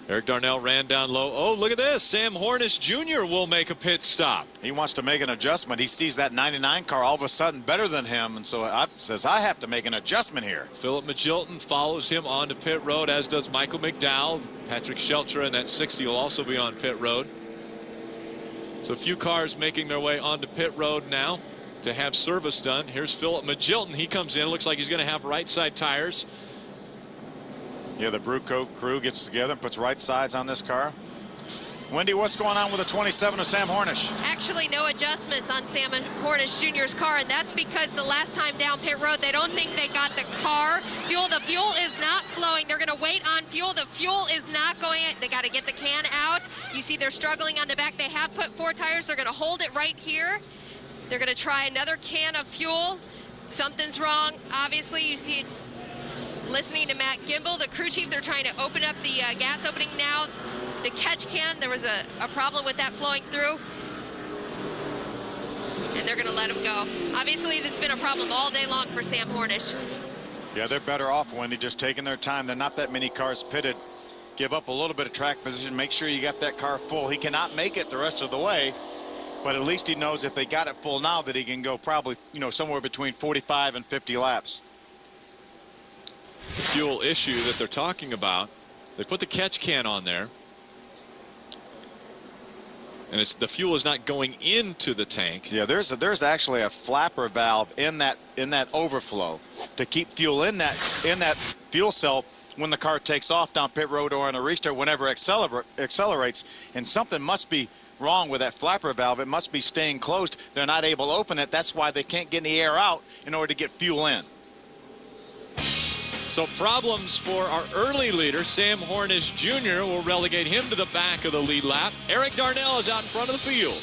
Eric Darnell ran down low. Oh, look at this. Sam Hornish Jr. will make a pit stop. He wants to make an adjustment. He sees that 99 car all of a sudden better than him, and so says, I have to make an adjustment here. Philip Magilton follows him onto pit road, as does Michael McDowell. Patrick Sheltra in that 60 will also be on pit road. So a few cars making their way onto pit road now to have service done. Here's Philip Magilton. He comes in. Looks like he's going to have right side tires. Yeah, the Brew Coat crew gets together and puts right sides on this car. Wendy, what's going on with the 27 of Sam Hornish? Actually, no adjustments on Sam Hornish Jr.'s car, and that's because the last time down pit road, they don't think they got the car. The fuel is not flowing. They're going to wait on fuel. The fuel is not going. They got to get the can out. You see they're struggling on the back. They have put 4 tires. They're going to hold it right here. They're going to try another can of fuel. Something's wrong. Obviously, you see it. Listening to Matt Gimbel, the crew chief, they're trying to open up the gas opening now. The catch can, there was a problem with that flowing through. And they're going to let him go. Obviously, this has been a problem all day long for Sam Hornish. Yeah, they're better off, Wendy, just taking their time. There are not that many cars pitted. Give up a little bit of track position. Make sure you got that car full. He cannot make it the rest of the way, but at least he knows if they got it full now that he can go probably, somewhere between 45 and 50 laps. The fuel issue that they're talking about, they put the catch can on there, and the fuel is not going into the tank. Yeah, there's actually a flapper valve in that overflow to keep fuel in that fuel cell when the car takes off down pit road or on a restart, whenever it accelerates. And something must be wrong with that flapper valve. It must be staying closed. They're not able to open it. That's why they can't get any air out in order to get fuel in. So problems for our early leader, Sam Hornish Jr. will relegate him to the back of the lead lap. Eric Darnell is out in front of the field.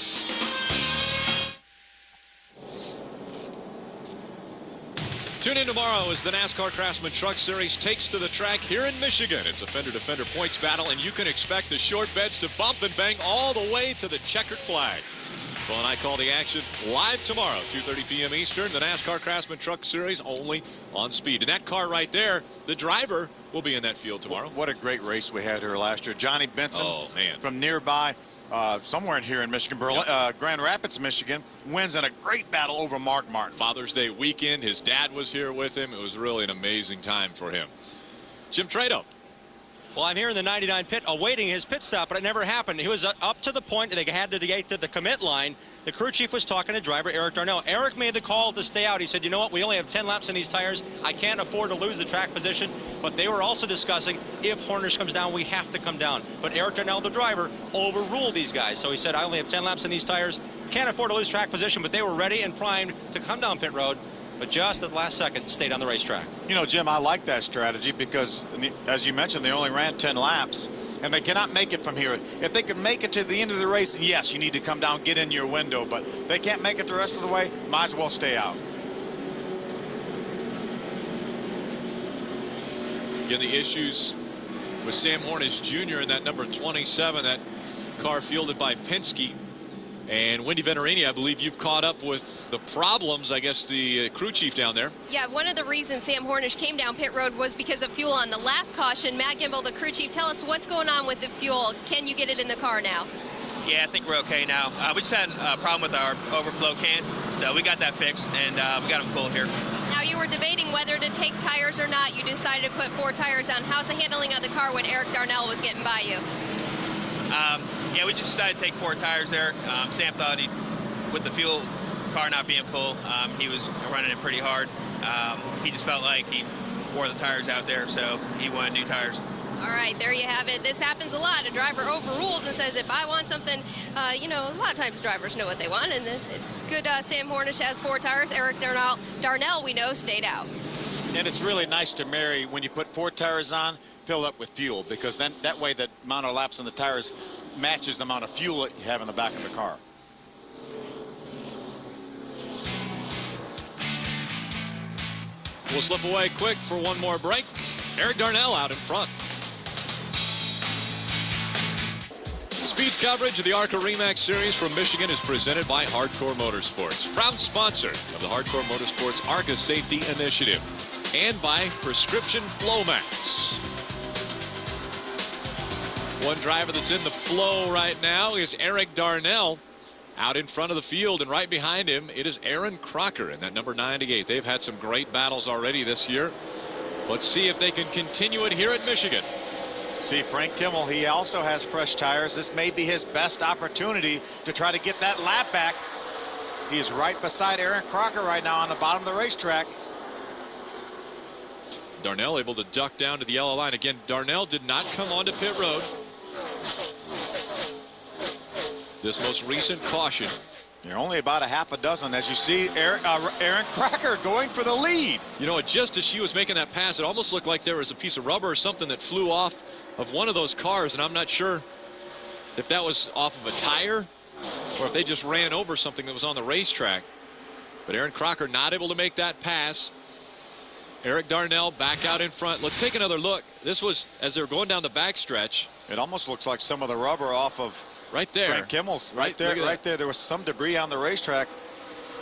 Tune in tomorrow as the NASCAR Craftsman Truck Series takes to the track here in Michigan. It's a fender-to-fender points battle, and you can expect the short beds to bump and bang all the way to the checkered flag. Well, and I call the action live tomorrow, 2:30 p.m. Eastern, the NASCAR Craftsman Truck Series, only on Speed. And that car right there, the driver will be in that field tomorrow. What a great race we had here last year. Johnny Benson from nearby, somewhere in here in Michigan, Grand Rapids, Michigan, wins in a great battle over Mark Martin. Father's Day weekend, his dad was here with him. It was really an amazing time for him. Jim Trado. Well, I'm here in the 99 pit awaiting his pit stop, but it never happened. He was up to the point that they had to get to the commit line. The crew chief was talking to driver Eric Darnell. Eric made the call to stay out. He said, you know what, we only have 10 laps in these tires. I can't afford to lose the track position. But they were also discussing if Hornish comes down, we have to come down. But Eric Darnell, the driver, overruled these guys. So he said, I only have 10 laps in these tires. Can't afford to lose track position, but they were ready and primed to come down pit road. But just at the last second, stayed on the racetrack. Jim, I like that strategy because, as you mentioned, they only ran 10 laps, and they cannot make it from here. If they could make it to the end of the race, yes, you need to come down, get in your window, but they can't make it the rest of the way, might as well stay out. Again, the issues with Sam Hornish Jr. in that number 27, that car fielded by Penske. And Wendy Venerini, I believe you've caught up with the problems, I guess, the crew chief down there. Yeah, one of the reasons Sam Hornish came down pit road was because of fuel on the last caution. Matt Gimbel, the crew chief, tell us what's going on with the fuel. Can you get it in the car now? Yeah, I think we're okay now. We just had a problem with our overflow can. So we got that fixed, and we got them full here. Now, you were debating whether to take tires or not. You decided to put 4 tires on. How's the handling of the car when Eric Darnell was getting by you? Yeah, we just decided to take 4 tires there. Sam thought with the fuel car not being full, he was running it pretty hard. He just felt like he wore the tires out there, so he wanted new tires. All right, there you have it. This happens a lot. A driver overrules and says, if I want something, you know, a lot of times drivers know what they want, and it's good. Sam Hornish has 4 tires. Eric Darnell, we know, stayed out. And it's really nice to marry when you put 4 tires on, fill up with fuel, because then that way the amount of laps on the tires matches the amount of fuel that you have in the back of the car. We'll slip away quick for one more break. Eric Darnell out in front. Speed's coverage of the ARCA Re Series from Michigan is presented by Hardcore Motorsports, proud sponsor of the Hardcore Motorsports ARCA Safety Initiative, and by Prescription Flowmax. One driver that's in the flow right now is Eric Darnell, out in front of the field, and right behind him it is Aaron Crocker in that number 98. They've had some great battles already this year. Let's see if they can continue it here at Michigan. See, Frank Kimmel, he also has fresh tires. This may be his best opportunity to try to get that lap back. He is right beside Aaron Crocker right now on the bottom of the racetrack. Darnell able to duck down to the yellow line. Again, Darnell did not come onto pit road. This most recent caution. There are only about a half a dozen. As you see, Aaron Crocker going for the lead. You know, just as she was making that pass, it almost looked like there was a piece of rubber or something that flew off of one of those cars, and I'm not sure if that was off of a tire or if they just ran over something that was on the racetrack. But Aaron Crocker not able to make that pass. Eric Darnell back out in front. Let's take another look. This was as they were going down the backstretch. It almost looks like some of the rubber off of right there. Frank Kimmel's right there. There was some debris on the racetrack.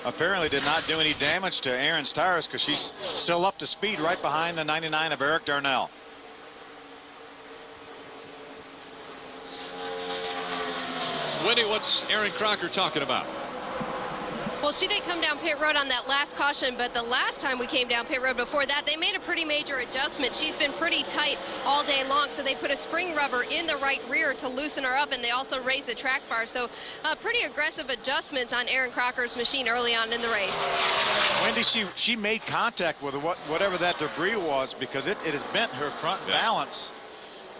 Apparently did not do any damage to Aaron's tires because she's still up to speed right behind the 99 of Eric Darnell. Wendy, what's Aaron Crocker talking about? Well, she did come down pit road on that last caution, but the last time we came down pit road before that, they made a pretty major adjustment. She's been pretty tight all day long, so they put a spring rubber in the right rear to loosen her up, and they also raised the track bar. So pretty aggressive adjustments on Aaron Crocker's machine early on in the race. Wendy, she made contact with whatever that debris was because it has bent her front balance.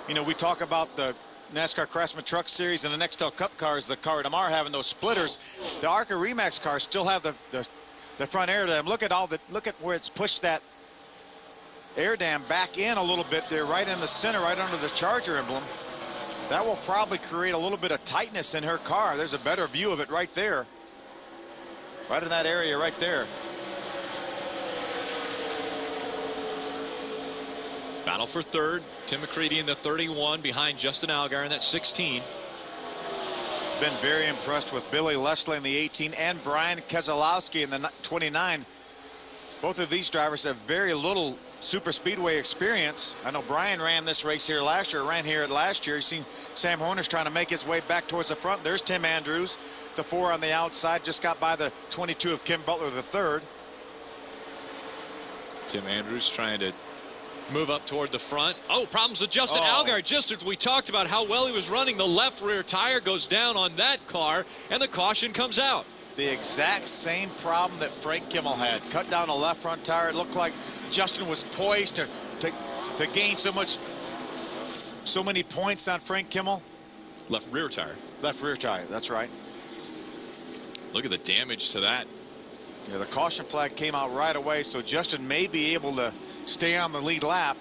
You know, we talk about the NASCAR Craftsman Truck Series and the Nextel Cup cars, the car tomorrow having those splitters. The ARCA Re cars still have the front air dam. Look at where it's pushed that air dam back in a little bit there, right in the center, right under the Charger emblem. That will probably create a little bit of tightness in her car. There's a better view of it right there, right in that area right there. Battle for third. Tim McCready in the 31 behind Justin Allgaier in that 16. Been very impressed with Billy Leslie in the 18 and Brian Keselowski in the 29. Both of these drivers have very little super speedway experience. I know Brian ran this race here last year, ran here last year. You've seen Sam Hornish trying to make his way back towards the front. There's Tim Andrews, the 4 on the outside, just got by the 22 of Kim Butler, the 3rd. Tim Andrews trying to move up toward the front. Oh, problems with Justin Allgaier. Just as we talked about how well he was running, the left rear tire goes down on that car, and the caution comes out. The exact same problem that Frank Kimmel had. Cut down a left front tire. It looked like Justin was poised to gain so many points on Frank Kimmel. Left rear tire. Left rear tire, that's right. Look at the damage to that. Yeah, the caution flag came out right away, so Justin may be able to stay on the lead lap.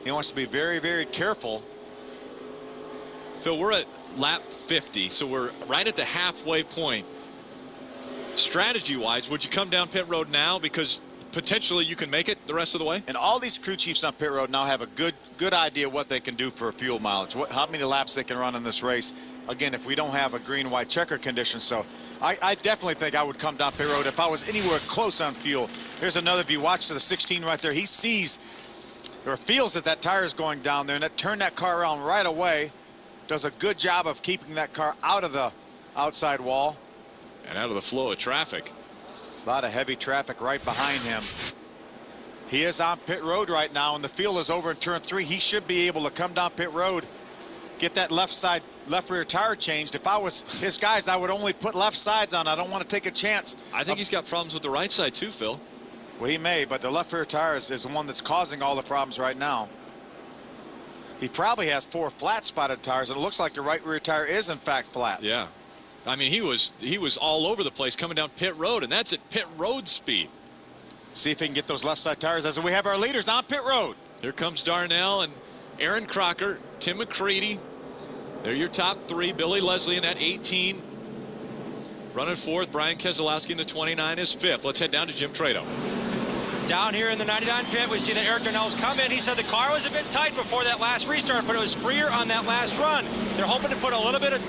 He wants to be very, very careful. Phil, we're at lap 50, so we're right at the halfway point. Strategy-wise, would you come down pit road now because potentially you can make it the rest of the way? And all these crew chiefs on pit road now have a good idea what they can do for fuel mileage, how many laps they can run in this race. Again, if we don't have a green-white checker condition, so I definitely think I would come down pit road if I was anywhere close on fuel. Here's another view. Watch the 16 right there. He sees or feels that tire is going down there, and that turned that car around right away. Does a good job of keeping that car out of the outside wall. And out of the flow of traffic. A lot of heavy traffic right behind him. He is on pit road right now, and the field is over in turn 3. He should be able to come down pit road, get that left rear tire changed. If I was his guys, I would only put left sides on. I don't want to take a chance. I think he's got problems with the right side too, Phil. Well, he may, but the left rear tire is the one that's causing all the problems right now. He probably has 4 flat spotted tires, and it looks like the right rear tire is in fact flat. Yeah. I mean, he was all over the place coming down pit road, and that's at pit road speed. See if he can get those left side tires as we have our leaders on pit road. Here comes Darnell and Aaron Crocker, Tim McCready. They're your top 3. Billy Leslie in that 18. Running 4th. Brian Keselowski in the 29 is 5th. Let's head down to Jim Trado. Down here in the 99 pit, we see that Eric Darnell's come in. He said the car was a bit tight before that last restart, but it was freer on that last run. They're hoping to put a little bit of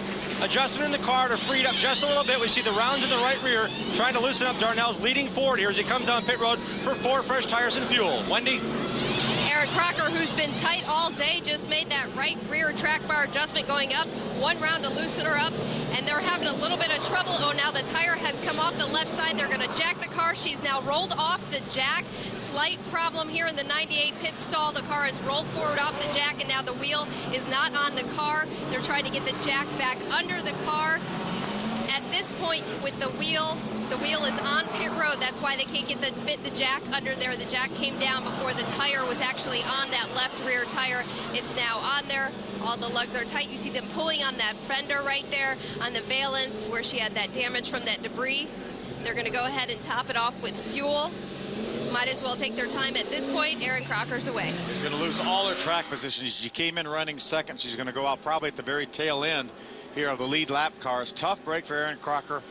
adjustment in the car to free it up just a little bit. We see the rounds in the right rear trying to loosen up. Darnell's leading forward here as he comes down pit road for 4 fresh tires and fuel. Wendy? Eric Crocker, who's been tight all day, just made that right rear track bar adjustment going up. 1 round to loosen her up, and they're having a little bit of trouble. Oh, now the tire has come off the left side. They're going to jack the car. She's now rolled off the jack. Slight problem here in the 98 pit stall. The car is rolled forward off the jack, and now the wheel is not on the car. They're trying to get the jack back under the car. At this point with the wheel is on pit road. That's why they can't fit the jack under there. The jack came down before the tire was actually on that left rear tire. It's now on there. All the lugs are tight. You see them pulling on that fender right there on the valence where she had that damage from that debris. They're going to go ahead and top it off with fuel. Might as well take their time at this point. Aaron Crocker's away. She's going to lose all her track positions. She came in running 2nd. She's going to go out probably at the very tail end here of the lead lap cars. Tough break for Aaron Crocker.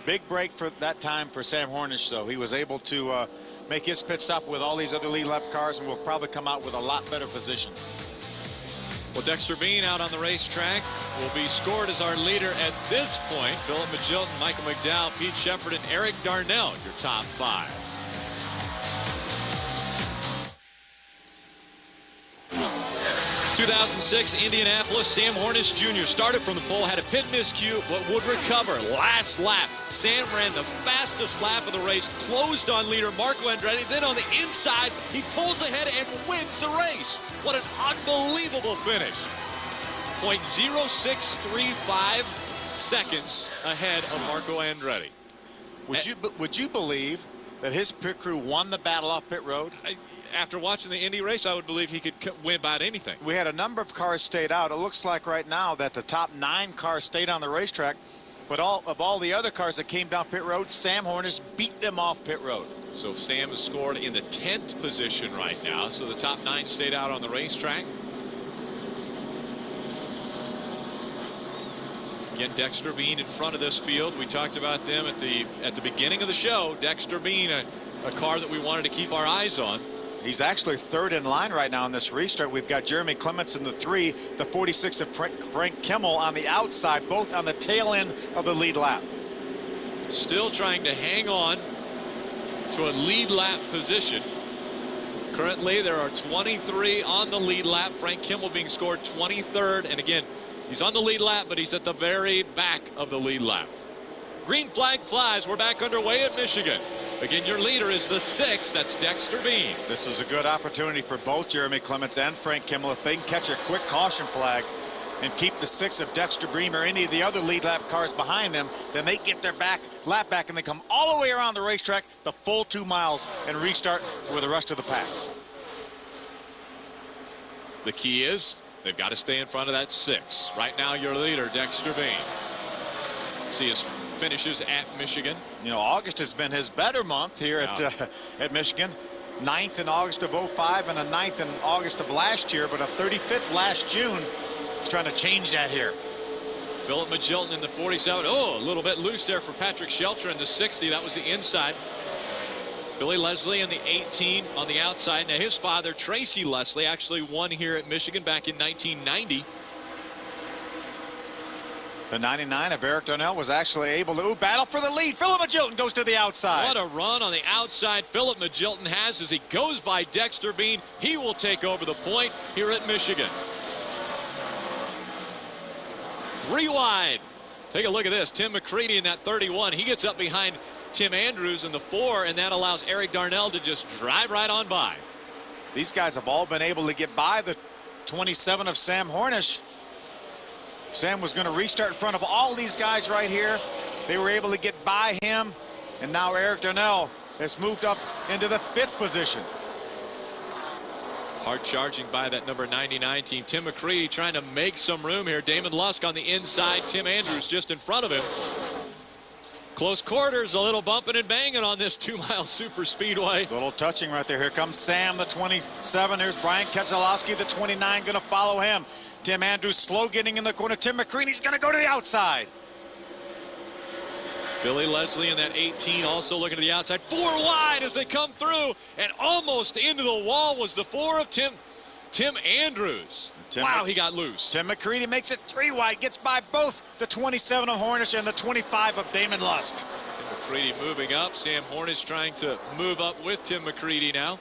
Big break for that time for Sam Hornish, though. He was able to make his pit stop with all these other lead lap cars, and will probably come out with a lot better position. Well, Dexter Bean out on the racetrack will be scored as our leader at this point. Philip Magilton, Michael McDowell, Pete Shepard, and Eric Darnell, your top 5. 2006 Indianapolis, Sam Hornish Jr. started from the pole, had a pit miscue, but would recover. Last lap, Sam ran the fastest lap of the race, closed on leader Marco Andretti. Then on the inside, he pulls ahead and wins the race. What an unbelievable finish. 0.0635 seconds ahead of Marco Andretti. Would you believe that his pit crew won the battle off pit road? After watching the Indy race, I would believe he could win about anything. We had a number of cars stayed out. It looks like right now that the top 9 cars stayed on the racetrack, but all the other cars that came down pit road, Sam Hornish beat them off pit road. So Sam is scored in the 10th position right now. So the top 9 stayed out on the racetrack. Again, Dexter Bean in front of this field. We talked about them at the beginning of the show. Dexter Bean, a car that we wanted to keep our eyes on. He's actually 3rd in line right now in this restart. We've got Jeremy Clements in the 3, the 46 of Frank Kimmel on the outside, both on the tail end of the lead lap. Still trying to hang on to a lead lap position. Currently, there are 23 on the lead lap. Frank Kimmel being scored 23rd. And again, he's on the lead lap, but he's at the very back of the lead lap. Green flag flies. We're back underway at Michigan. Again, your leader is the 6th. That's Dexter Bean. This is a good opportunity for both Jeremy Clements and Frank Kimmel. If they can catch a quick caution flag and keep the 6 of Dexter Bean or any of the other lead lap cars behind them, then they get their lap back and they come all the way around the racetrack, the full 2 miles, and restart with the rest of the pack. The key is they've got to stay in front of that 6. Right now, your leader, Dexter Bean. See his finishes at Michigan. You know, August has been his better month here at Michigan. 9th in August of 05 and a 9th in August of last year, but a 35th last June. He's trying to change that here. Philip Magilton in the 47. Oh, a little bit loose there for Patrick Shelter in the 60. That was the inside. Billy Leslie in the 18 on the outside. Now his father, Tracy Leslie, actually won here at Michigan back in 1990. The 99 of Eric Darnell was actually able to battle for the lead. Philip Magilton goes to the outside. What a run on the outside Philip Magilton has as he goes by Dexter Bean. He will take over the point here at Michigan. 3 wide. Take a look at this. Tim McCready in that 31. He gets up behind Tim Andrews in the 4, and that allows Eric Darnell to just drive right on by. These guys have all been able to get by the 27 of Sam Hornish. Sam was going to restart in front of all these guys right here. They were able to get by him, and now Eric Darnell has moved up into the 5th position. Hard charging by that number 99 team. Tim McCready trying to make some room here. Damon Lusk on the inside. Tim Andrews just in front of him. Close quarters, a little bumping and banging on this 2-mile super speedway. A little touching right there. Here comes Sam, the 27. Here's Brian Keselowski, the 29, going to follow him. Tim Andrews slow getting in the corner. Tim McCready's going to go to the outside. Billy Leslie in that 18 also looking to the outside. 4 wide as they come through, and almost into the wall was the 4 of Tim Andrews. Wow, he got loose. Tim McCready makes it 3 wide, gets by both the 27 of Hornish and the 25 of Damon Lusk. Tim McCready moving up. Sam Hornish trying to move up with Tim McCready now.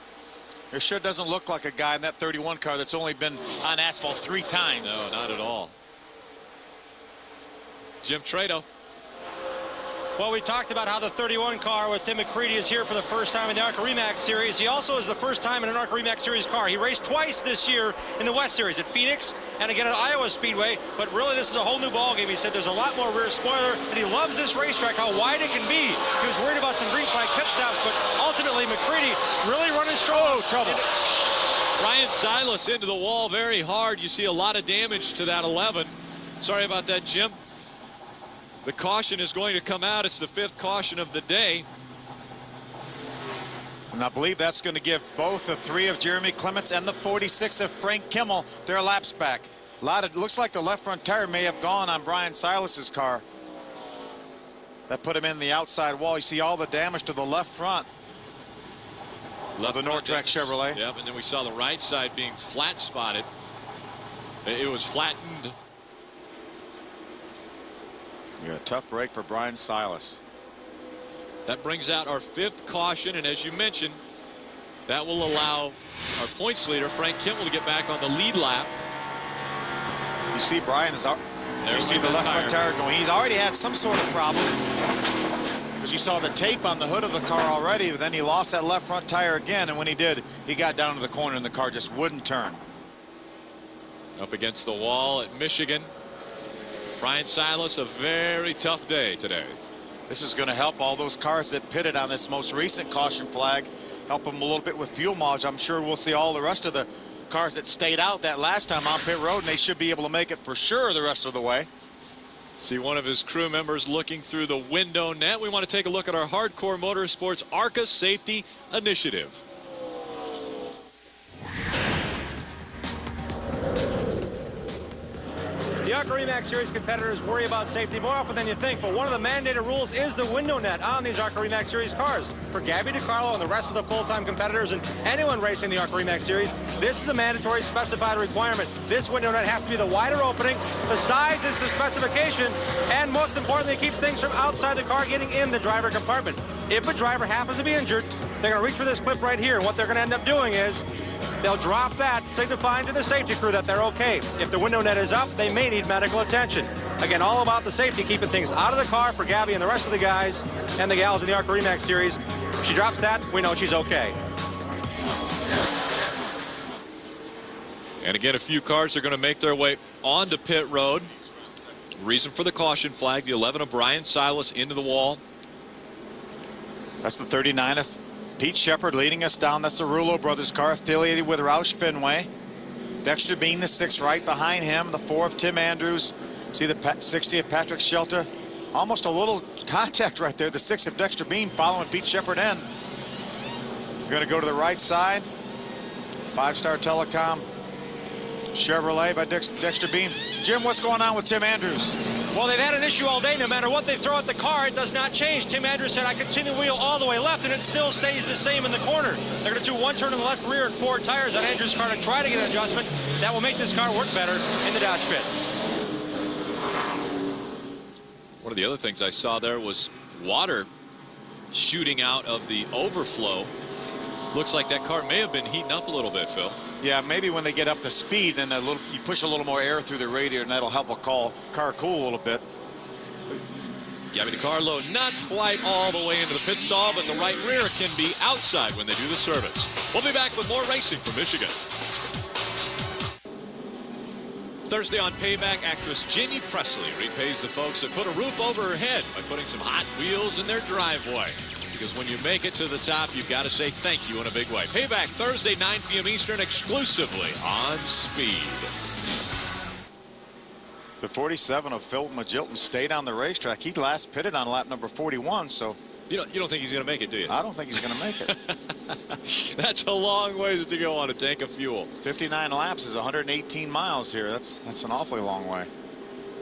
There sure doesn't look like a guy in that 31 car that's only been on asphalt 3 times. No, not at all. Jim Trado. Well, we talked about how the 31 car with Tim McCready is here for the first time in the ARCA Remax Series. He also is the first time in an ARCA Remax Series car. He raced twice this year in the West Series, at Phoenix and again at Iowa Speedway. But really, this is a whole new ballgame. He said there's a lot more rear spoiler, and he loves this racetrack, how wide it can be. He was worried about some green flag pit stops, but ultimately, McCready really running strong. Oh, trouble. Ryan Silas into the wall very hard. You see a lot of damage to that 11. Sorry about that, Jim. The caution is going to come out. It's the 5th caution of the day. And I believe that's going to give both the 3 of Jeremy Clements and the 46 of Frank Kimmel their laps back. Looks like the left front tire may have gone on Brian Silas's car. That put him in the outside wall. You see all the damage to the left front. Left of the Nortrack Chevrolet. Yep, and then we saw the right side being flat spotted. It was flattened. Yeah, tough break for Brian Silas. That brings out our 5th caution, and as you mentioned, that will allow our points leader, Frank Kimmel, to get back on the lead lap. You see Brian is out. You see the left front tire going. He's already had some sort of problem, because you saw the tape on the hood of the car already, but then he lost that left front tire again, and when he did, he got down to the corner and the car just wouldn't turn. Up against the wall at Michigan. Brian Silas, a very tough day today. This is going to help all those cars that pitted on this most recent caution flag, help them a little bit with fuel mileage. I'm sure we'll see all the rest of the cars that stayed out that last time on pit road, and they should be able to make it for sure the rest of the way. See one of his crew members looking through the window net. We want to take a look at our Hardcore Motorsports ARCA Safety Initiative. The ARCA Remax Series competitors worry about safety more often than you think, but one of the mandated rules is the window net on these ARCA Remax Series cars. For Gabby DiCarlo and the rest of the full-time competitors and anyone racing the ARCA Remax Series, this is a mandatory specified requirement. This window net has to be the wider opening, the size is the specification, and most importantly, it keeps things from outside the car getting in the driver compartment. If a driver happens to be injured, they're going to reach for this clip right here, and what they're going to end up doing is they'll drop that, signifying to the safety crew that they're okay. If the window net is up, they may need medical attention. Again, all about the safety, keeping things out of the car for Gabby and the rest of the guys and the gals in the ARCA Remax Series. If she drops that, we know she's okay. And again, a few cars are going to make their way onto pit road. Reason for the caution flag, the 11 of Brian Silas into the wall. That's the 39 of Pete Shepard leading us down. That's the Rulo brothers car affiliated with Roush Fenway. Dexter Bean, the 6 right behind him. The 4 of Tim Andrews. See the 60 of Patrick Shelter. Almost a little contact right there. The 6 of Dexter Bean following Pete Shepard in. We're going to go to the right side. 5-Star Telecom Chevrolet by Dexter Bean. Jim, what's going on with Tim Andrews? Well, they've had an issue all day. No matter what they throw at the car, it does not change. Tim Andrews said, I continue the wheel all the way left, and it still stays the same in the corner. They're going to do 1 turn in the left rear and 4 tires on Andrews' car to try to get an adjustment. That will make this car work better in the Dodge pits. One of the other things I saw there was water shooting out of the overflow. Looks like that car may have been heating up a little bit, Phil. Yeah, maybe when they get up to speed, then you push a little more air through the radiator, and that'll help a car cool a little bit. Gabby DiCarlo not quite all the way into the pit stall, but the right rear can be outside when they do the service. We'll be back with more racing from Michigan. Thursday on Payback, actress Jenny Presley repays the folks that put a roof over her head by putting some Hot Wheels in their driveway. Because when you make it to the top, you've got to say thank you in a big way. Payback Thursday, 9 p.m. Eastern, exclusively on Speed. The 47 of Phil Magilton stayed on the racetrack. He last pitted on lap number 41, so... You don't think he's going to make it, do you? I don't think he's going to make it. That's a long way to go on a tank of fuel. 59 laps is 118 miles here. That's an awfully long way.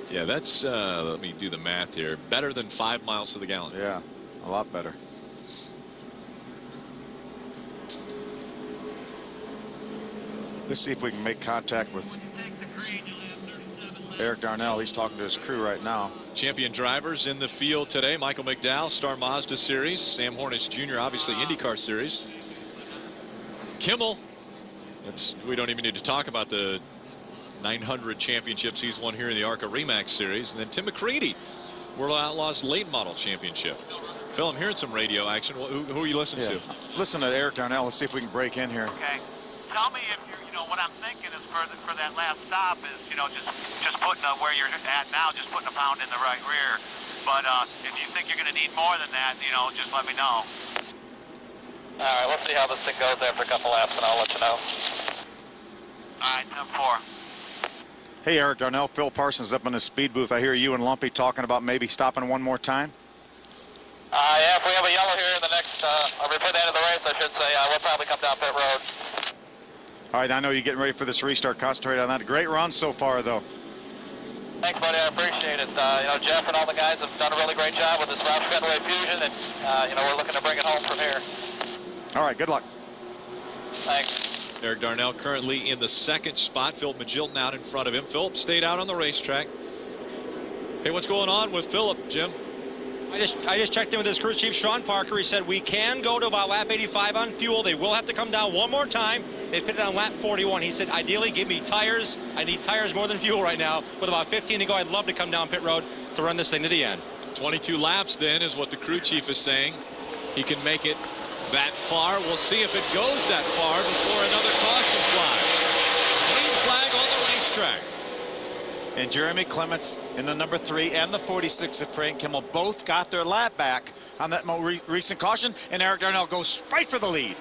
Yeah, that's, let me do the math here, better than 5 miles to the gallon. Yeah, a lot better. Let's see if we can make contact with Eric Darnell. He's talking to his crew right now. Champion drivers in the field today. Michael McDowell, Star Mazda Series. Sam Hornish Jr., obviously IndyCar Series. Kimmel, we don't even need to talk about the 900 championships he's won here in the ARCA Re Series. And then Tim McCready, World Outlaws Late Model Championship. Phil, I'm hearing some radio action. Who are you listening to? Listen to Eric Darnell. Let's see if we can break in here. Okay. Tell me if you're, what I'm thinking is for that last stop is, just putting where you're at now, just putting a pound in the right rear. But if you think you're going to need more than that, just let me know. All right, let's see how this thing goes after a couple laps, and I'll let you know. All right, 10-4. Hey, Eric Darnell, Phil Parsons up in the speed booth. I hear you and Lumpy talking about maybe stopping one more time. Yeah, if we have a yellow here in the next, before the end of the race, I should say, we'll probably come down pit road. All right, I know you're getting ready for this restart. Concentrate on that. Great run so far, though. Thanks, buddy. I appreciate it. Jeff and all the guys have done a really great job with this Roush Fenway Fusion, and, we're looking to bring it home from here. All right, good luck. Thanks. Eric Darnell currently in the second spot. Philip Magilton out in front of him. Philip stayed out on the racetrack. Hey, what's going on with Philip, Jim? I just checked in with his crew chief, Sean Parker. He said we can go to about lap 85 on fuel. They will have to come down one more time. They pitted on lap 41. He said, ideally, give me tires. I need tires more than fuel right now. With about 15 to go, I'd love to come down pit road to run this thing to the end. 22 laps, then, is what the crew chief is saying. He can make it that far. We'll see if it goes that far before another caution flag. Green flag on the racetrack. And Jeremy Clements in the number 3 and the 46 of Frank Kimmel both got their lap back on that most recent caution, and Eric Darnell goes straight for the lead.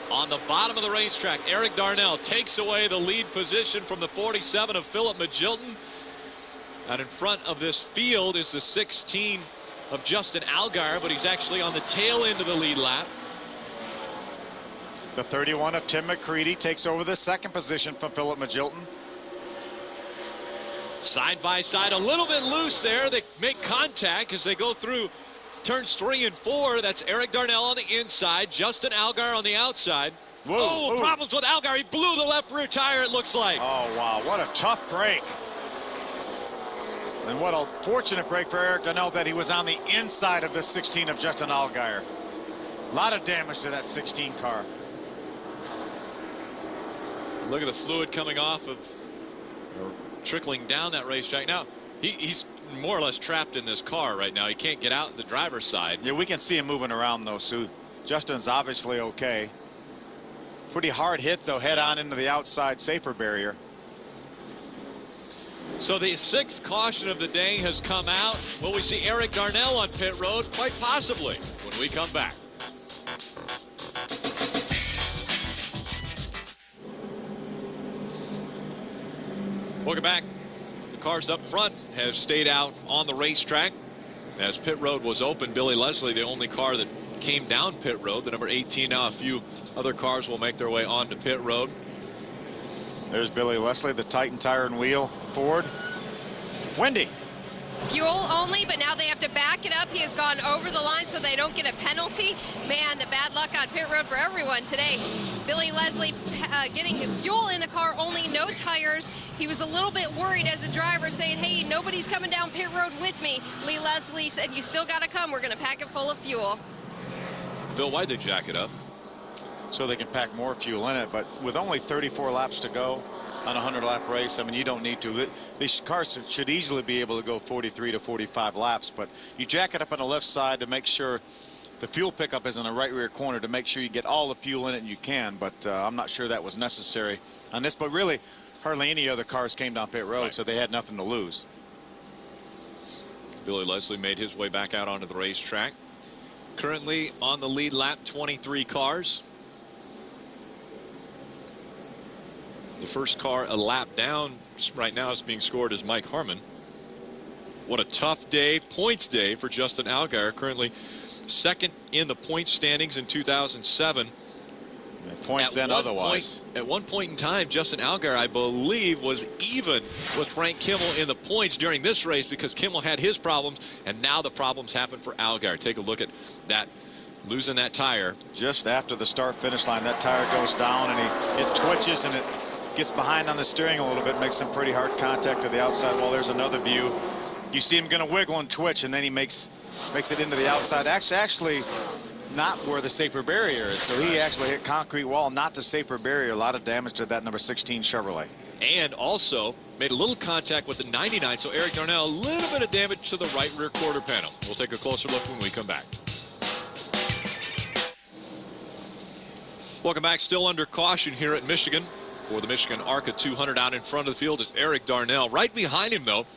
On the bottom of the racetrack, Eric Darnell takes away the lead position from the 47 of Philip Magilton. Out in front of this field is the 16 of Justin Allgaier, but he's actually on the tail end of the lead lap. The 31 of Tim McCready takes over the second position from Philip Magilton. Side by side, a little bit loose there. They make contact as they go through turns 3 and 4. That's Eric Darnell on the inside, Justin Allgaier on the outside. Whoa, problems with Allgaier. He blew the left rear tire, it looks like. Oh, wow, what a tough break. And what a fortunate break for Eric Darnell that he was on the inside of the 16 of Justin Allgaier. A lot of damage to that 16 car. Look at the fluid coming off of, or trickling down that racetrack. Now, he's more or less trapped in this car right now. He can't get out the driver's side. Yeah, we can see him moving around, though, Sue. Justin's obviously okay. Pretty hard hit, though, head on into the outside safer barrier. So the 6th caution of the day has come out. Will we see Eric Darnell on pit road? Quite possibly when we come back. Welcome back. The cars up front have stayed out on the racetrack. As pit road was open, Billy Leslie, the only car that came down pit road, the number 18. Now a few other cars will make their way onto pit road. There's Billy Leslie, the Titan Tire and Wheel Ford. Wendy. Fuel only, but now they have to back it up. He has gone over the line so they don't get a penalty. Man, the bad luck on pit road for everyone today. Billy Leslie getting fuel in the car, only no tires. He was a little bit worried as a driver, saying, hey, nobody's coming down pit road with me. Lee Leslie said, you still got to come. We're going to pack it full of fuel. Phil, why'd they jack it up? So they can pack more fuel in it, but with only 34 laps to go, on a 100-lap race. I mean, you don't need to. These cars should easily be able to go 43 to 45 laps, but you jack it up on the left side to make sure the fuel pickup is in the right rear corner to make sure you get all the fuel in it you can, but I'm not sure that was necessary on this. But really, hardly any other cars came down pit road, so they had nothing to lose. Billy Leslie made his way back out onto the racetrack. Currently on the lead lap, 23 cars. The first car a lap down right now is being scored as Mike Harmon. What a tough day, points day for Justin Allgaier, currently second in the point standings in 2007. Points and otherwise. At one point in time, Justin Allgaier, I believe, was even with Frank Kimmel in the points during this race because Kimmel had his problems, and now the problems happen for Allgaier. Take a look at that, losing that tire. Just after the start-finish line, that tire goes down, and it twitches, and it gets behind on the steering a little bit, makes some pretty hard contact to the outside. Well, there's another view. You see him going to wiggle and twitch, and then he makes it into the outside. Actually not where the safer barrier is. So he actually hit concrete wall, not the safer barrier. A lot of damage to that number 16 Chevrolet. And also made a little contact with the 99. So Eric Darnell, a little bit of damage to the right rear quarter panel. We'll take a closer look when we come back. Welcome back. Still under caution here at Michigan for the Michigan ARCA 200. Out in front of the field is Eric Darnell. Right behind him, though,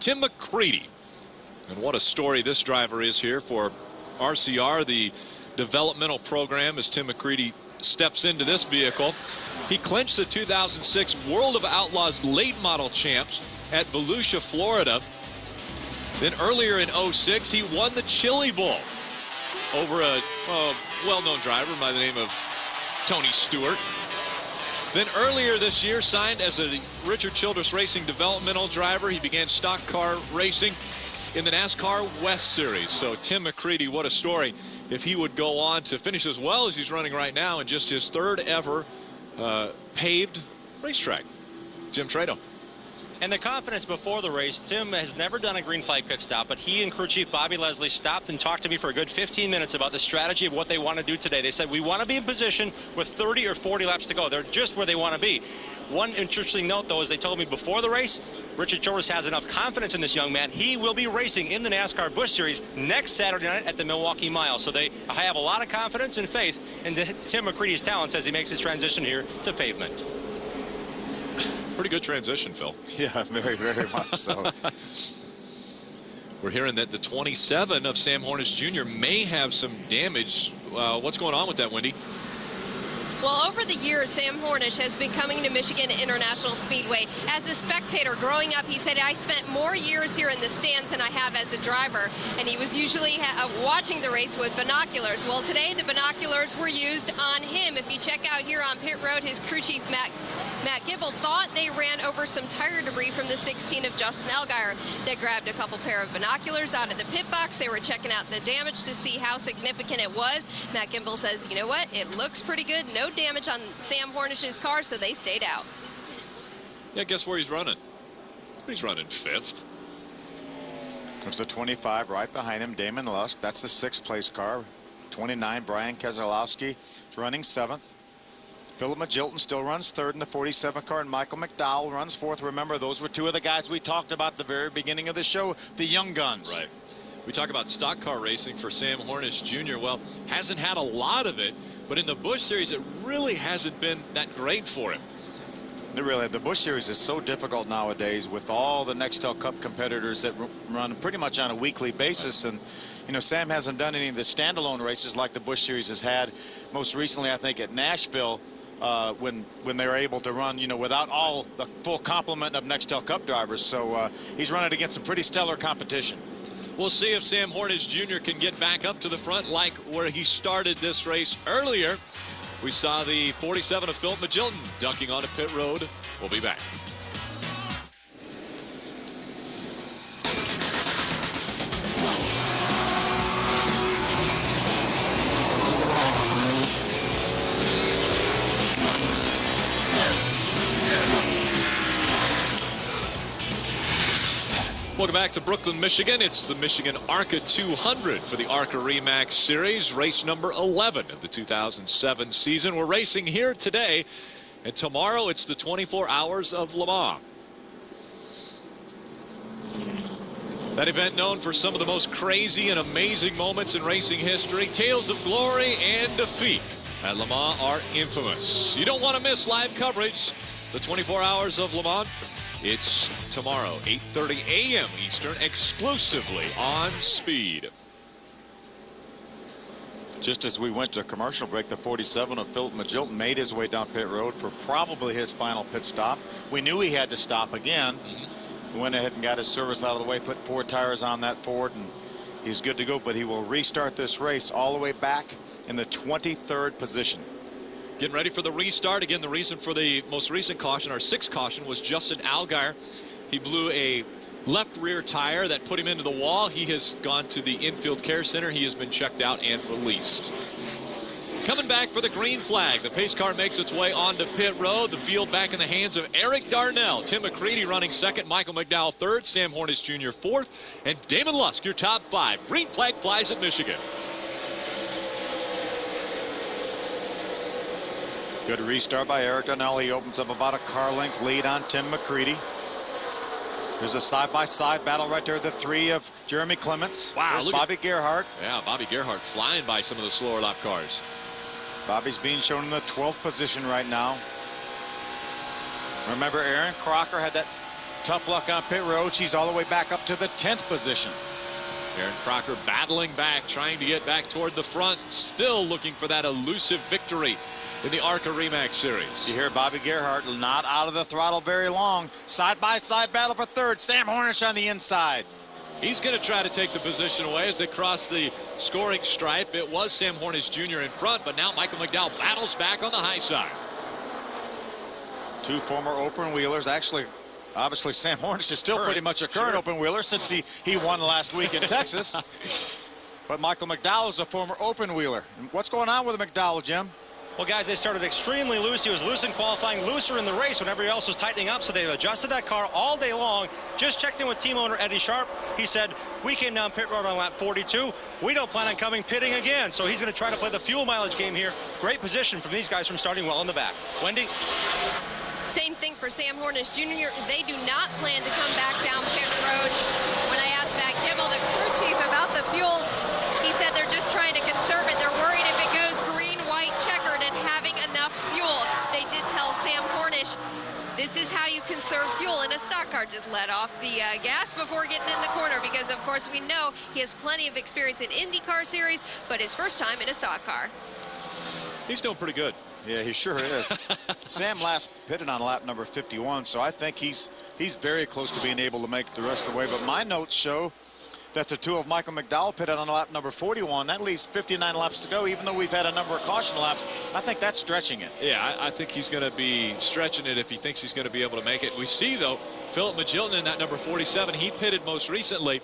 Tim McCready. And what a story this driver is here for RCR, the developmental program, as Tim McCready steps into this vehicle. He clinched the 2006 World of Outlaws late model champs at Volusia, Florida. Then earlier in 06, he won the Chili Bowl over a well-known driver by the name of Tony Stewart. Then earlier this year, signed as a Richard Childress Racing developmental driver. He began stock car racing in the NASCAR West Series. So Tim McCready, what a story. If he would go on to finish as well as he's running right now in just his third ever paved racetrack. Jim Trado. And the confidence before the race, Tim has never done a green flag pit stop, but he and crew chief Bobby Leslie stopped and talked to me for a good 15 minutes about the strategy of what they want to do today. They said, we want to be in position with 30 or 40 laps to go. They're just where they want to be. One interesting note, though, is they told me before the race, Richard Childress has enough confidence in this young man. He will be racing in the NASCAR Busch Series next Saturday night at the Milwaukee Mile. So they have a lot of confidence and faith in Tim McCready's talents as he makes his transition here to pavement. Pretty good transition, Phil. Yeah, very, very much so. We're hearing that the 27 of Sam Hornish Jr. may have some damage. What's going on with that, Wendy? Well, over the years, Sam Hornish has been coming to Michigan International Speedway. As a spectator growing up, he said, I spent more years here in the stands than I have as a driver. And he was usually watching the race with binoculars. Well, today the binoculars were used on him. If you check out here on pit road, his crew chief, Matt Gibble, thought they ran over some tire debris from the 16 of Justin Allgaier. They grabbed a couple pair of binoculars out of the pit box. They were checking out the damage to see how significant it was. Matt Gibble says, you know what, it looks pretty good. No damage on Sam Hornish's car, so they stayed out. Yeah, guess where he's running? He's running 5th. There's the 25 right behind him, Damon Lusk. That's the 6th place car. 29, Brian Keselowski is running 7th. Philip Magilton still runs 3rd in the 47 car, and Michael McDowell runs 4th. Remember, those were two of the guys we talked about at the very beginning of the show, the young guns. Right. We talk about stock car racing for Sam Hornish Jr. Well, hasn't had a lot of it, but in the Busch Series, it really hasn't been that great for him. The Busch Series is so difficult nowadays with all the Nextel Cup competitors that run pretty much on a weekly basis. And, you know, Sam hasn't done any of the standalone races like the Busch Series has had. Most recently, I think, at Nashville, when they were able to run, you know, without all the full complement of Nextel Cup drivers. So he's running against some pretty stellar competition. We'll see if Sam Hornish Jr. can get back up to the front like where he started this race earlier. We saw the 47 of Philip Magilton ducking onto pit road. We'll be back. Welcome back to Brooklyn, Michigan. It's the Michigan ARCA 200 for the ARCA Remax Series, race number 11 of the 2007 season. We're racing here today And tomorrow it's the 24 Hours of Le Mans. That event known for some of the most crazy and amazing moments in racing history. Tales of glory and defeat at Le Mans are infamous. You don't want to miss live coverage. The 24 Hours of Le Mans. It's tomorrow, 8:30 a.m. Eastern, exclusively on Speed. Just as we went to commercial break, the 47 of Philip Magilton made his way down pit road for probably his final pit stop. We knew he had to stop again. He went ahead and got his service out of the way, put 4 tires on that Ford, and he's good to go. But he will restart this race all the way back in the 23rd position. Getting ready for the restart. Again, the reason for the most recent caution, our 6th caution, was Justin Allgaier. He blew a left rear tire that put him into the wall. He has gone to the infield care center. He has been checked out and released. Coming back for the green flag. The pace car makes its way onto pit road. The field back in the hands of Eric Darnell. Tim McCready running second. Michael McDowell third. Sam Hornish Jr. fourth. And Damon Lusk, your top 5. Green flag flies at Michigan. Good restart by Eric Darnell. He opens up about a car length lead on Tim McCready. There's a side-by-side battle right there. The 3 of Jeremy Clements. Wow, there's Bobby Gerhardt. Yeah, Bobby Gerhardt flying by some of the slower lap cars. Bobby's being shown in the 12th position right now. Remember, Aaron Crocker had that tough luck on pit road. She's all the way back up to the 10th position. Aaron Crocker battling back, trying to get back toward the front, still looking for that elusive victory in the ARCA Remax Series. You hear Bobby Gerhardt not out of the throttle very long. Side-by-side battle for third. Sam Hornish on the inside. He's going to try to take the position away as they cross the scoring stripe. It was Sam Hornish Jr. in front, but now Michael McDowell battles back on the high side. 2 former open wheelers. Actually, obviously, Sam Hornish is still pretty much a current open wheeler since he won last week in Texas. But Michael McDowell is a former open wheeler. What's going on with McDowell, Jim? Well, guys, they started extremely loose. He was loose in qualifying, looser in the race when everybody else was tightening up, so they've adjusted that car all day long. Just checked in with team owner Eddie Sharp. He said, we came down pit road on lap 42. We don't plan on coming pitting again, so he's going to try to play the fuel mileage game here. Great position from these guys from starting well in the back. Wendy? Same thing for Sam Hornish Jr. They do not plan to come back down pit road. When I asked Matt Gibbel, the crew chief, about the fuel, he said they're just trying to conserve it. They're worried if it goes green, white, checkered, and having enough fuel. They did tell Sam Hornish, this is how you conserve fuel in a stock car. Just let off the gas before getting in the corner, because of course we know he has plenty of experience in IndyCar series, but his first time in a stock car. He's doing pretty good. Yeah, he sure is. Sam last pitted on lap number 51, so I think he's very close to being able to make it the rest of the way. But my notes show that the 2 of Michael McDowell pitted on lap number 41. That leaves 59 laps to go. Even though we've had a number of caution laps, I think that's stretching it. Yeah, I think he's going to be stretching it if he thinks he's going to be able to make it. We see, though, Philip Magilton in that number 47. He pitted most recently.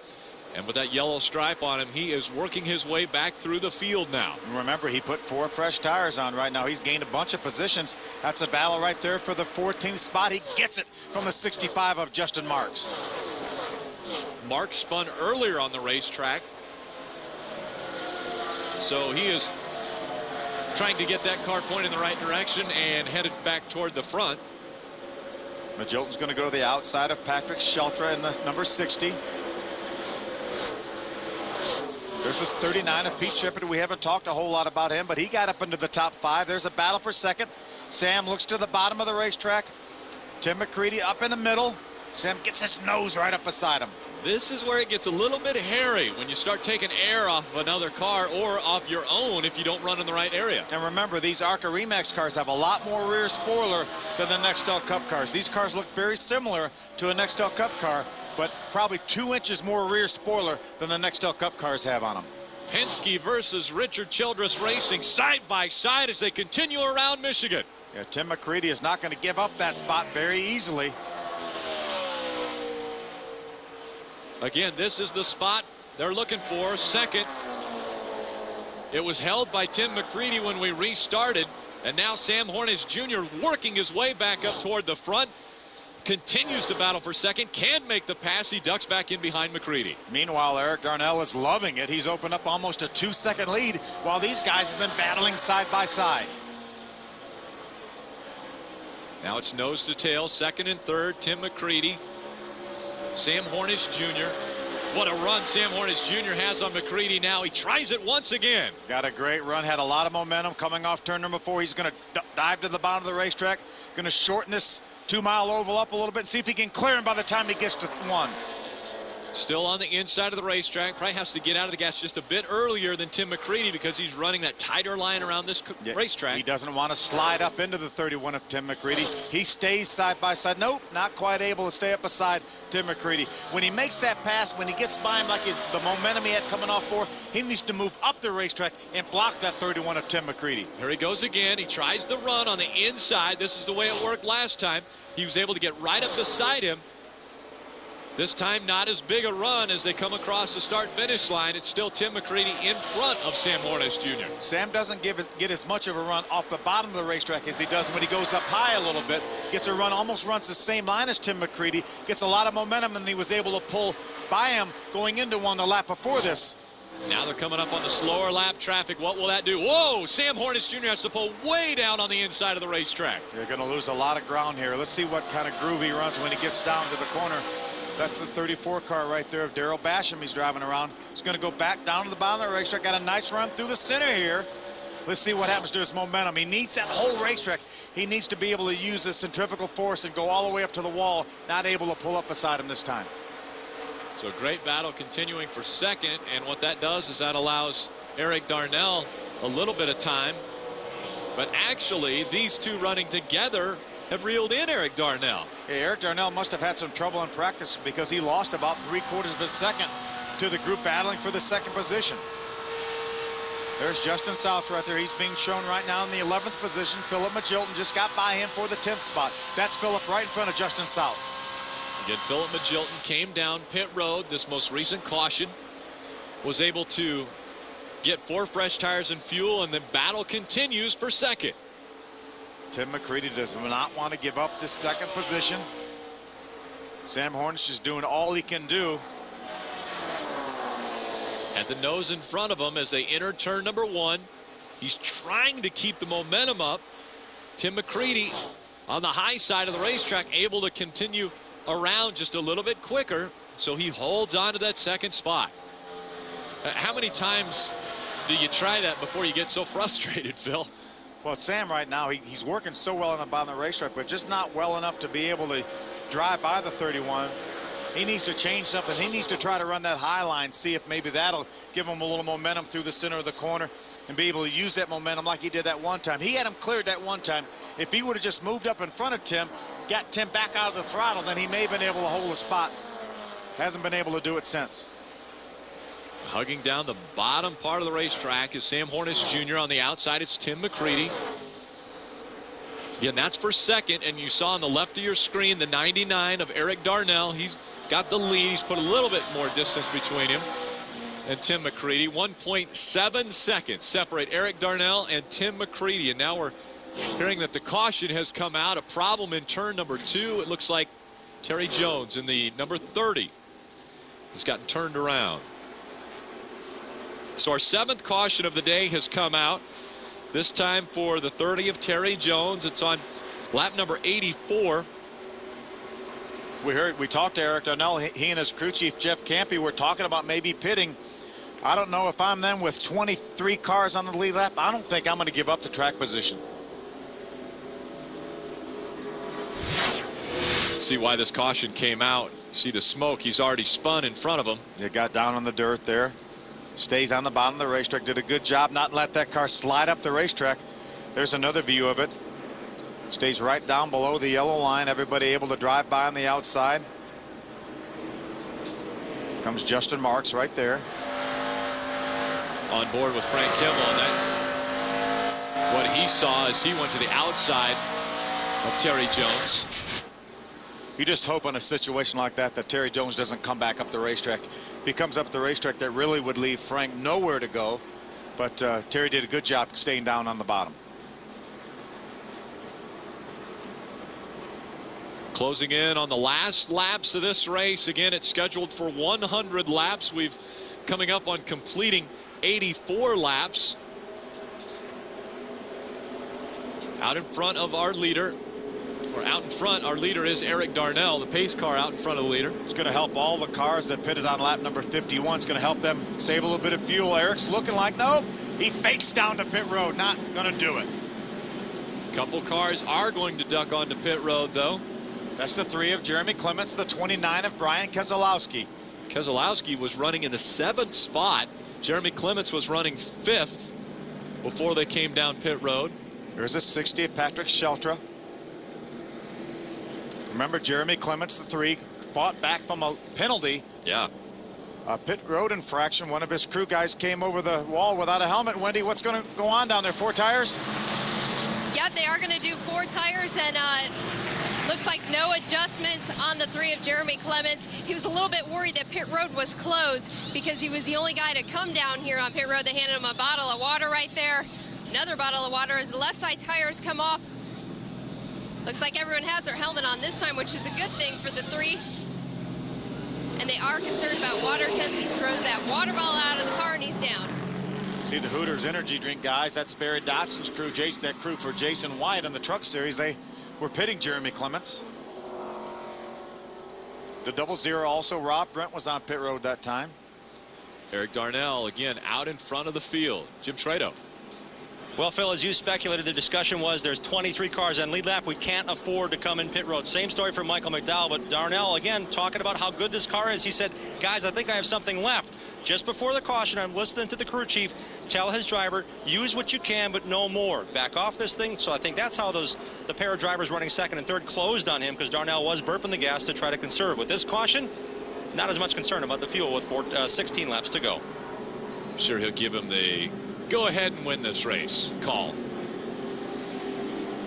And with that yellow stripe on him, he is working his way back through the field now. Remember, he put 4 fresh tires on right now. He's gained a bunch of positions. That's a battle right there for the 14th spot. He gets it from the 65 of Justin Marks. Mark spun earlier on the racetrack, so he is trying to get that car pointed in the right direction and headed back toward the front. Magilton's going to go to the outside of Patrick Sheltra in this number 60. There's the 39 of Pete Shepard. We haven't talked a whole lot about him, but he got up into the top 5. There's a battle for second. Sam looks to the bottom of the racetrack. Tim McCready up in the middle. Sam gets his nose right up beside him. This is where it gets a little bit hairy when you start taking air off of another car or off your own if you don't run in the right area. And remember, these ARCA Remax cars have a lot more rear spoiler than the Nextel Cup cars. These cars look very similar to a Nextel Cup car, but probably 2 inches more rear spoiler than the Nextel Cup cars have on them. Penske versus Richard Childress Racing side by side as they continue around Michigan. Yeah, Tim McCready is not going to give up that spot very easily. Again, this is the spot they're looking for, second. It was held by Tim McCready when we restarted, and now Sam Hornish Jr. working his way back up toward the front. Continues to battle for second, can make the pass. He ducks back in behind McCready. Meanwhile, Eric Darnell is loving it. He's opened up almost a 2-second lead while these guys have been battling side by side. Now it's nose to tail, second and third. Tim McCready, Sam Hornish Jr. What a run Sam Hornish Jr. has on McCready now. He tries it once again. Got a great run, had a lot of momentum coming off turn number 4. He's going to dive to the bottom of the racetrack, going to shorten this 2-mile oval up a little bit and see if he can clear him by the time he gets to 1. Still on the inside of the racetrack. Probably has to get out of the gas just a bit earlier than Tim McCready because he's running that tighter line around this racetrack. He doesn't want to slide up into the 31 of Tim McCready. He stays side by side. Nope, not quite able to stay up beside Tim McCready. When he makes that pass, when he gets by him like the momentum he had coming off 4, he needs to move up the racetrack and block that 31 of Tim McCready. Here he goes again. He tries to run on the inside. This is the way it worked last time. He was able to get right up beside him. This time not as big a run as they come across the start-finish line. It's still Tim McCready in front of Sam Hornish Jr. Sam doesn't get as much of a run off the bottom of the racetrack as he does when he goes up high a little bit. Gets a run, almost runs the same line as Tim McCready. Gets a lot of momentum, and he was able to pull by him going into one the lap before this. Now they're coming up on the slower lap traffic. What will that do? Whoa! Sam Hornish Jr. has to pull way down on the inside of the racetrack. They're going to lose a lot of ground here. Let's see what kind of groove he runs when he gets down to the corner. That's the 34 car right there of Darrell Basham he's driving around. He's going to go back down to the bottom of the racetrack. Got a nice run through the center here. Let's see what happens to his momentum. He needs that whole racetrack. He needs to be able to use the centrifugal force and go all the way up to the wall. Not able to pull up beside him this time. So great battle continuing for second. And what that does is that allows Eric Darnell a little bit of time. But actually, these two running together have reeled in Eric Darnell. Yeah, Eric Darnell must have had some trouble in practice because he lost about 3/4 of a second to the group battling for the second position. There's Justin South right there. He's being shown right now in the 11th position. Philip Magilton just got by him for the 10th spot. That's Philip right in front of Justin South. Again, Philip Magilton came down pit road this most recent caution. Was able to get 4 fresh tires and fuel, and the battle continues for second. Tim McCready does not want to give up this second position. Sam Hornish is doing all he can do. At the nose in front of him as they enter turn number 1. He's trying to keep the momentum up. Tim McCready on the high side of the racetrack, able to continue around just a little bit quicker, so he holds on to that second spot. How many times do you try that before you get so frustrated, Phil? Well, Sam right now, he's working so well on the bottom of the racetrack, but just not well enough to be able to drive by the 31. He needs to change something. He needs to try to run that high line, see if maybe that'll give him a little momentum through the center of the corner and be able to use that momentum like he did that one time. He had him cleared that one time. If he would have just moved up in front of Tim, got Tim back out of the throttle, then he may have been able to hold a spot. Hasn't been able to do it since. Hugging down the bottom part of the racetrack is Sam Hornish Jr. On the outside, it's Tim McCready. Again, that's for second, and you saw on the left of your screen the 99 of Eric Darnell. He's got the lead. He's put a little bit more distance between him and Tim McCready. 1.7 seconds separate Eric Darnell and Tim McCready. And now we're hearing that the caution has come out. A problem in turn number 2. It looks like Terry Jones in the number 30 has gotten turned around. So our 7th caution of the day has come out. This time for the 30 of Terry Jones. It's on lap number 84. We talked to Eric Darnell. He and his crew chief, Jeff Campy, were talking about maybe pitting. I don't know if I'm them with 23 cars on the lead lap. I don't think I'm going to give up the track position. See why this caution came out. See the smoke. He's already spun in front of him. He got down on the dirt there. Stays on the bottom of the racetrack. Did a good job not let that car slide up the racetrack. There's another view of it. Stays right down below the yellow line. Everybody able to drive by on the outside. Comes Justin Marks right there. On board with Frank Kimmel. And that, what he saw is he went to the outside of Terry Jones. You just hope in a situation like that that Terry Jones doesn't come back up the racetrack. If he comes up the racetrack, that really would leave Frank nowhere to go. But Terry did a good job staying down on the bottom. Closing in on the last laps of this race. Again, it's scheduled for 100 laps. We've coming up on completing 84 laps. Out in front of our leader, We're out in front. Our leader is Eric Darnell, the pace car out in front of the leader. It's going to help all the cars that pitted on lap number 51. It's going to help them save a little bit of fuel. Eric's looking like, nope, he fakes down to pit road. Not going to do it. Couple cars are going to duck onto pit road, though. That's the 3 of Jeremy Clements, the 29 of Brian Keselowski. Keselowski was running in the 7th spot. Jeremy Clements was running 5th before they came down pit road. There's a 60 of Patrick Sheltra. Remember, Jeremy Clements, the 3, fought back from a penalty. Yeah. A pit road infraction. One of his crew guys came over the wall without a helmet. Wendy, what's going to go on down there? 4 tires? Yeah, they are going to do 4 tires, and looks like no adjustments on the 3 of Jeremy Clements. He was a little bit worried that pit road was closed because he was the only guy to come down here on pit road. They handed him a bottle of water right there. Another bottle of water as the left side tires come off. Looks like everyone has their helmet on this time, which is a good thing for the 3. And they are concerned about water temps. He throws that water bottle out of the car and he's down. See the Hooters energy drink guys. That's Barry Dotson's crew. That crew for Jason Wyatt in the truck series. They were pitting Jeremy Clements. The 00 also, Rob Brent was on pit road that time. Eric Darnell again out in front of the field. Jim Trado. Well, Phil, as you speculated, the discussion was there's 23 cars on lead lap. We can't afford to come in pit road. Same story for Michael McDowell, but Darnell, again, talking about how good this car is. He said, guys, I think I have something left. Just before the caution, I'm listening to the crew chief tell his driver, use what you can, but no more. Back off this thing. So I think that's how the pair of drivers running 2nd and 3rd closed on him, because Darnell was burping the gas to try to conserve. With this caution, not as much concern about the fuel with 16 laps to go. I'm sure he'll give him the go ahead and win this race call.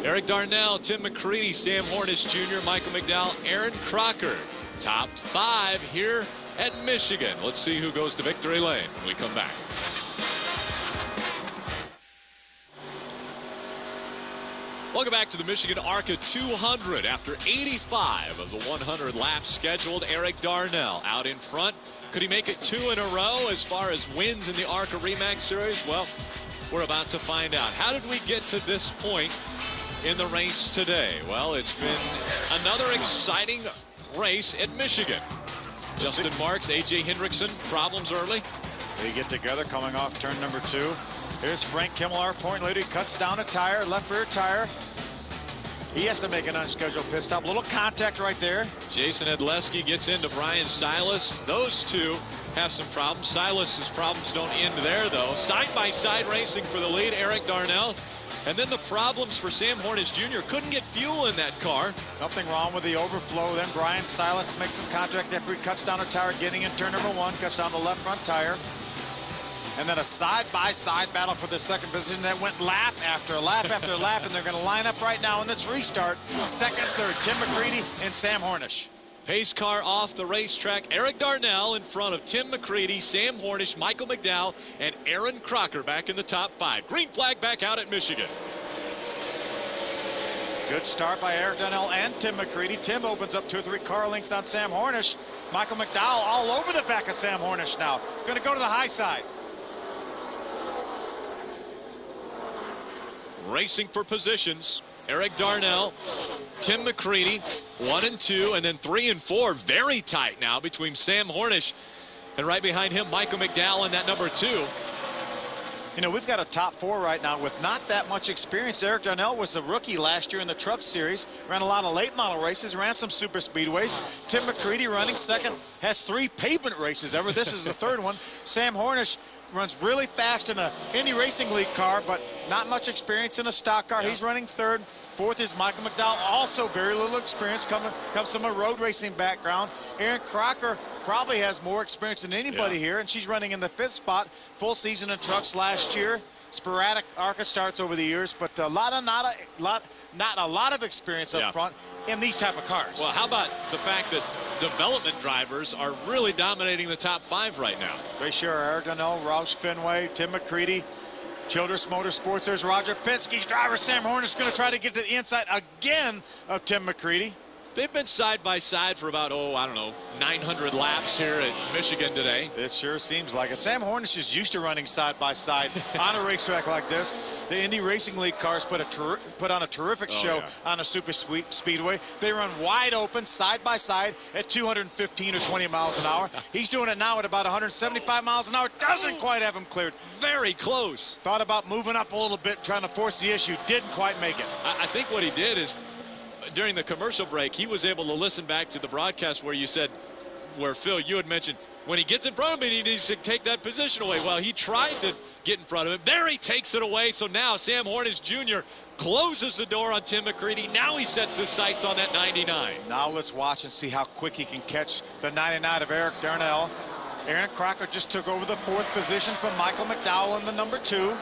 Eric Darnell, Tim McCready, Sam Hornish Jr., Michael McDowell, Aaron Crocker. Top 5 here at Michigan. Let's see who goes to victory lane when we come back. Welcome back to the Michigan ARCA 200. After 85 of the 100 laps scheduled, Eric Darnell out in front. Could he make it 2 in a row as far as wins in the ARCA Re Series? Well, we're about to find out. How did we get to this point in the race today? Well, it's been another exciting race at Michigan. Justin Marks, A.J. Hendrickson, problems early. They get together coming off turn number 2. Here's Frank Kimmel, our point leader. He cuts down a tire, left rear tire. He has to make an unscheduled pit stop. A little contact right there. Jason Edleski gets into Brian Silas. Those two have some problems. Silas's problems don't end there, though. Side-by-side racing for the lead, Eric Darnell. And then the problems for Sam Hornish Jr. Couldn't get fuel in that car. Nothing wrong with the overflow. Then Brian Silas makes some contact after he cuts down a tire, getting in turn number 1, cuts down the left front tire. And then a side-by-side battle for the 2nd position that went lap after lap after lap, and they're going to line up right now in this restart. 2nd, 3rd, Tim McCready and Sam Hornish. Pace car off the racetrack. Eric Darnell in front of Tim McCready, Sam Hornish, Michael McDowell, and Aaron Crocker back in the top 5. Green flag back out at Michigan. Good start by Eric Darnell and Tim McCready. Tim opens up 2 or 3 car lengths on Sam Hornish. Michael McDowell all over the back of Sam Hornish now. Going to go to the high side. Racing for positions. Eric Darnell, Tim McCready, 1 and 2, and then 3 and 4. Very tight now between Sam Hornish and right behind him, Michael McDowell in that number 2. You know, we've got a top 4 right now with not that much experience. Eric Darnell was a rookie last year in the truck series, ran a lot of late model races, ran some super speedways. Tim McCready running 2nd, has 3 pavement races ever. This is the 3rd one. Sam Hornish runs really fast in a Indy Racing League car, but not much experience in a stock car. Yeah. He's running 3rd. 4th is Michael McDowell, also very little experience, comes from a road racing background. Aaron Crocker probably has more experience than anybody here, and she's running in the 5th spot. Full season in trucks last year. Sporadic ARCA starts over the years, but not a lot of experience up front in these type of cars. Well, how about the fact that development drivers are really dominating the top 5 right now? They sure are. Eric Darnell, Roush Fenway, Tim McCready, Childress Motorsports. There's Roger Penske's driver. Sam Hornish is going to try to get to the inside again of Tim McCready. They've been side by side for about, I don't know, 900 laps here at Michigan today. It sure seems like it. Sam Hornish is used to running side by side on a racetrack like this. The Indy Racing League cars put on a terrific show on a super speedway. They run wide open side by side at 215 or 20 miles an hour. He's doing it now at about 175 miles an hour. Doesn't quite have him cleared. Very close. Thought about moving up a little bit, trying to force the issue. Didn't quite make it. I think what he did is, during the commercial break, he was able to listen back to the broadcast where you said, where Phil, you had mentioned, when he gets in front of him, he needs to take that position away. Well, he tried to get in front of him. There he takes it away. So now Sam Hornish Jr. closes the door on Tim McCready. Now he sets his sights on that 99. Now let's watch and see how quick he can catch the 99 of Eric Darnell. Aaron Crocker just took over the 4th position from Michael McDowell in the number 2.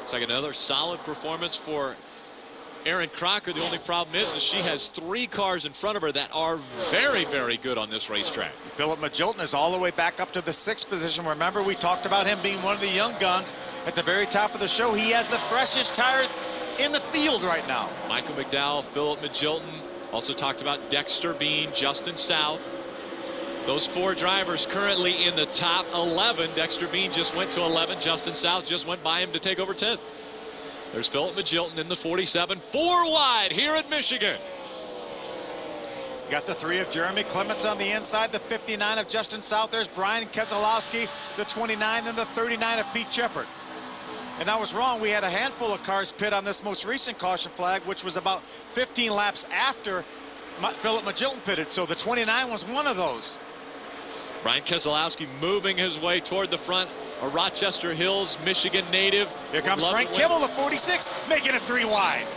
It's like another solid performance for Aaron Crocker. The only problem is she has 3 cars in front of her that are very, very good on this racetrack. Philip Magilton is all the way back up to the 6th position. Remember, we talked about him being one of the young guns at the very top of the show. He has the freshest tires in the field right now. Michael McDowell, Philip Magilton, also talked about Dexter Bean, Justin South. Those 4 drivers currently in the top 11. Dexter Bean just went to 11. Justin South just went by him to take over 10th. There's Philip Magilton in the 47, 4 wide here at Michigan. Got the 3 of Jeremy Clements on the inside, the 59 of Justin South. There's Brian Keselowski, the 29, and the 39 of Pete Shepard. And I was wrong. We had a handful of cars pit on this most recent caution flag, which was about 15 laps after Philip Magilton pitted. So the 29 was one of those. Brian Keselowski moving his way toward the front. A Rochester Hills, Michigan native. Here comes Frank Kimmel, the 46, making it 3 wide.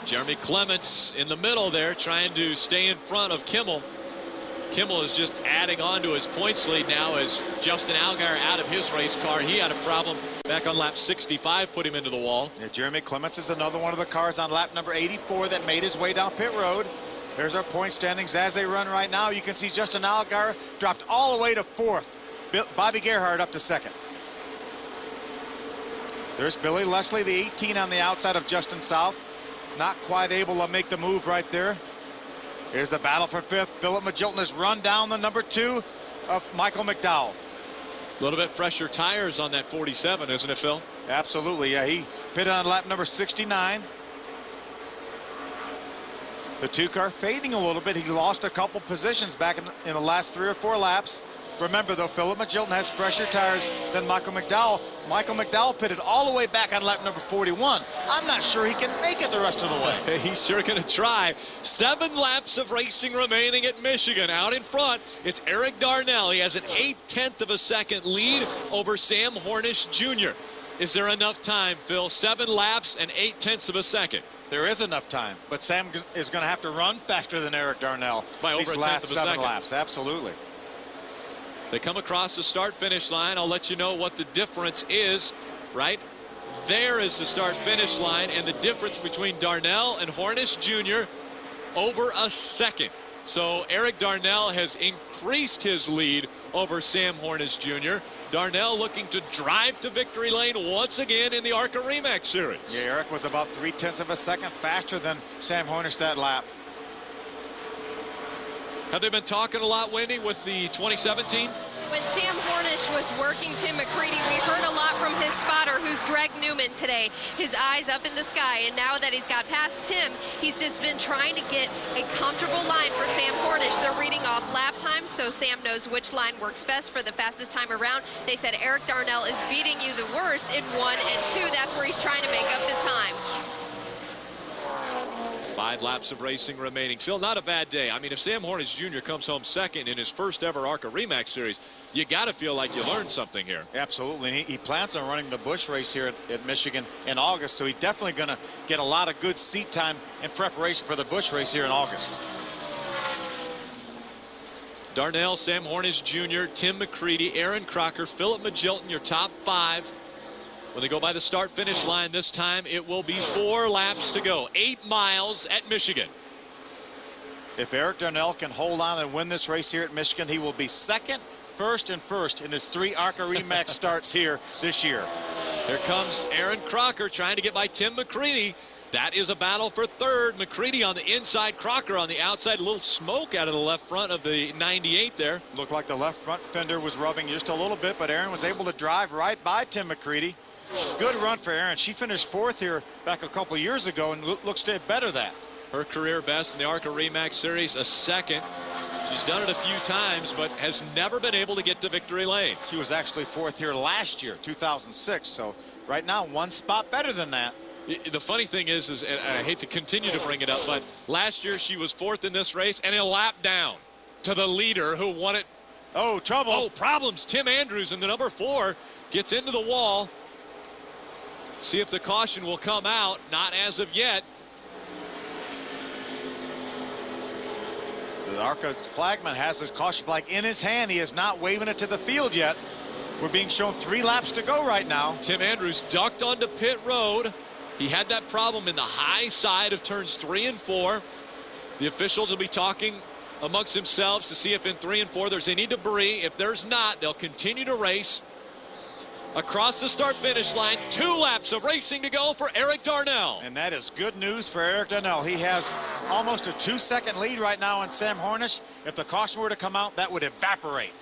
Jeremy Clements in the middle there, trying to stay in front of Kimmel. Kimmel is just adding on to his points lead now as Justin Allgaier out of his race car. He had a problem back on lap 65, put him into the wall. Yeah, Jeremy Clements is another one of the cars on lap number 84 that made his way down pit road. There's our point standings as they run right now. You can see Justin Allgaier dropped all the way to 4th. Bobby Gerhard up to 2nd. There's Billy Leslie, the 18 on the outside of Justin South. Not quite able to make the move right there. Here's the battle for 5th. Philip Magilton has run down the number 2 of Michael McDowell. A little bit fresher tires on that 47, isn't it, Phil? Absolutely, yeah. He pitted on lap number 69. The 2 car fading a little bit. He lost a couple positions back in the last 3 or 4 laps. Remember, though, Philip Magilton has fresher tires than Michael McDowell. Michael McDowell pitted all the way back on lap number 41. I'm not sure he can make it the rest of the way. He's sure going to try. 7 laps of racing remaining at Michigan. Out in front, it's Eric Darnell. He has an 1/8 of a second lead over Sam Hornish Jr. Is there enough time, Phil? 7 laps and 8/10 of a second. There is enough time, but Sam is going to have to run faster than Eric Darnell by over these last 7 laps. Absolutely. They come across the start-finish line. I'll let you know what the difference is. Right there is the start-finish line, and the difference between Darnell and Hornish Jr. over a second. So Eric Darnell has increased his lead over Sam Hornish Jr. Darnell looking to drive to victory lane once again in the ARCA Remax Series. Yeah, Eric was about 3/10 of a second faster than Sam Hornish that lap. Have they been talking a lot, Wendy, with the 2017? When Sam Hornish was working Tim McCready, we heard a lot from his spotter, who's Greg Newman today. His eyes up in the sky, and now that he's got past Tim, he's just been trying to get a comfortable line for Sam Hornish. They're reading off lap times, so Sam knows which line works best for the fastest time around. They said Eric Darnell is beating you the worst in 1 and 2. That's where he's trying to make up the time. 5 laps of racing remaining. Phil, not a bad day. I mean, if Sam Hornish Jr. comes home second in his first ever ARCA Remax Series, you got to feel like you learned something here. Absolutely. He plans on running the Busch race here at Michigan in August, so he's definitely going to get a lot of good seat time in preparation for the Busch race here in August. Darnell, Sam Hornish Jr., Tim McCready, Aaron Crocker, Philip Magilton, your top 5. When they go by the start-finish line this time, it will be 4 laps to go. 8 miles at Michigan. If Eric Darnell can hold on and win this race here at Michigan, he will be second, first, and first in his 3 ARCA Remax starts here this year. Here comes Aaron Crocker trying to get by Tim McCready. That is a battle for third. McCready on the inside, Crocker on the outside. A little smoke out of the left front of the 98 there. Looked like the left front fender was rubbing just a little bit, but Aaron was able to drive right by Tim McCready. Good run for Aaron. She finished 4th here back a couple years ago and looks to better that. Her career best in the ARCA Re Series, a 2nd. She's done it a few times, but has never been able to get to victory lane. She was actually 4th here last year, 2006. So right now, 1 spot better than that. The funny thing is, and I hate to continue to bring it up, but last year she was 4th in this race and a lap down to the leader who won it. Oh, trouble. Oh, problems. Tim Andrews in the number 4 gets into the wall. See if the caution will come out. Not as of yet. The ARCA flagman has his caution flag in his hand. He is not waving it to the field yet. We're being shown 3 laps to go right now. Tim Andrews ducked onto pit road. He had that problem in the high side of turns 3 and 4. The officials will be talking amongst themselves to see if in 3 and 4 there's any debris. If there's not, they'll continue to race. Across the start-finish line, 2 laps of racing to go for Eric Darnell. And that is good news for Eric Darnell. He has almost a 2-second lead right now on Sam Hornish. If the caution were to come out, that would evaporate.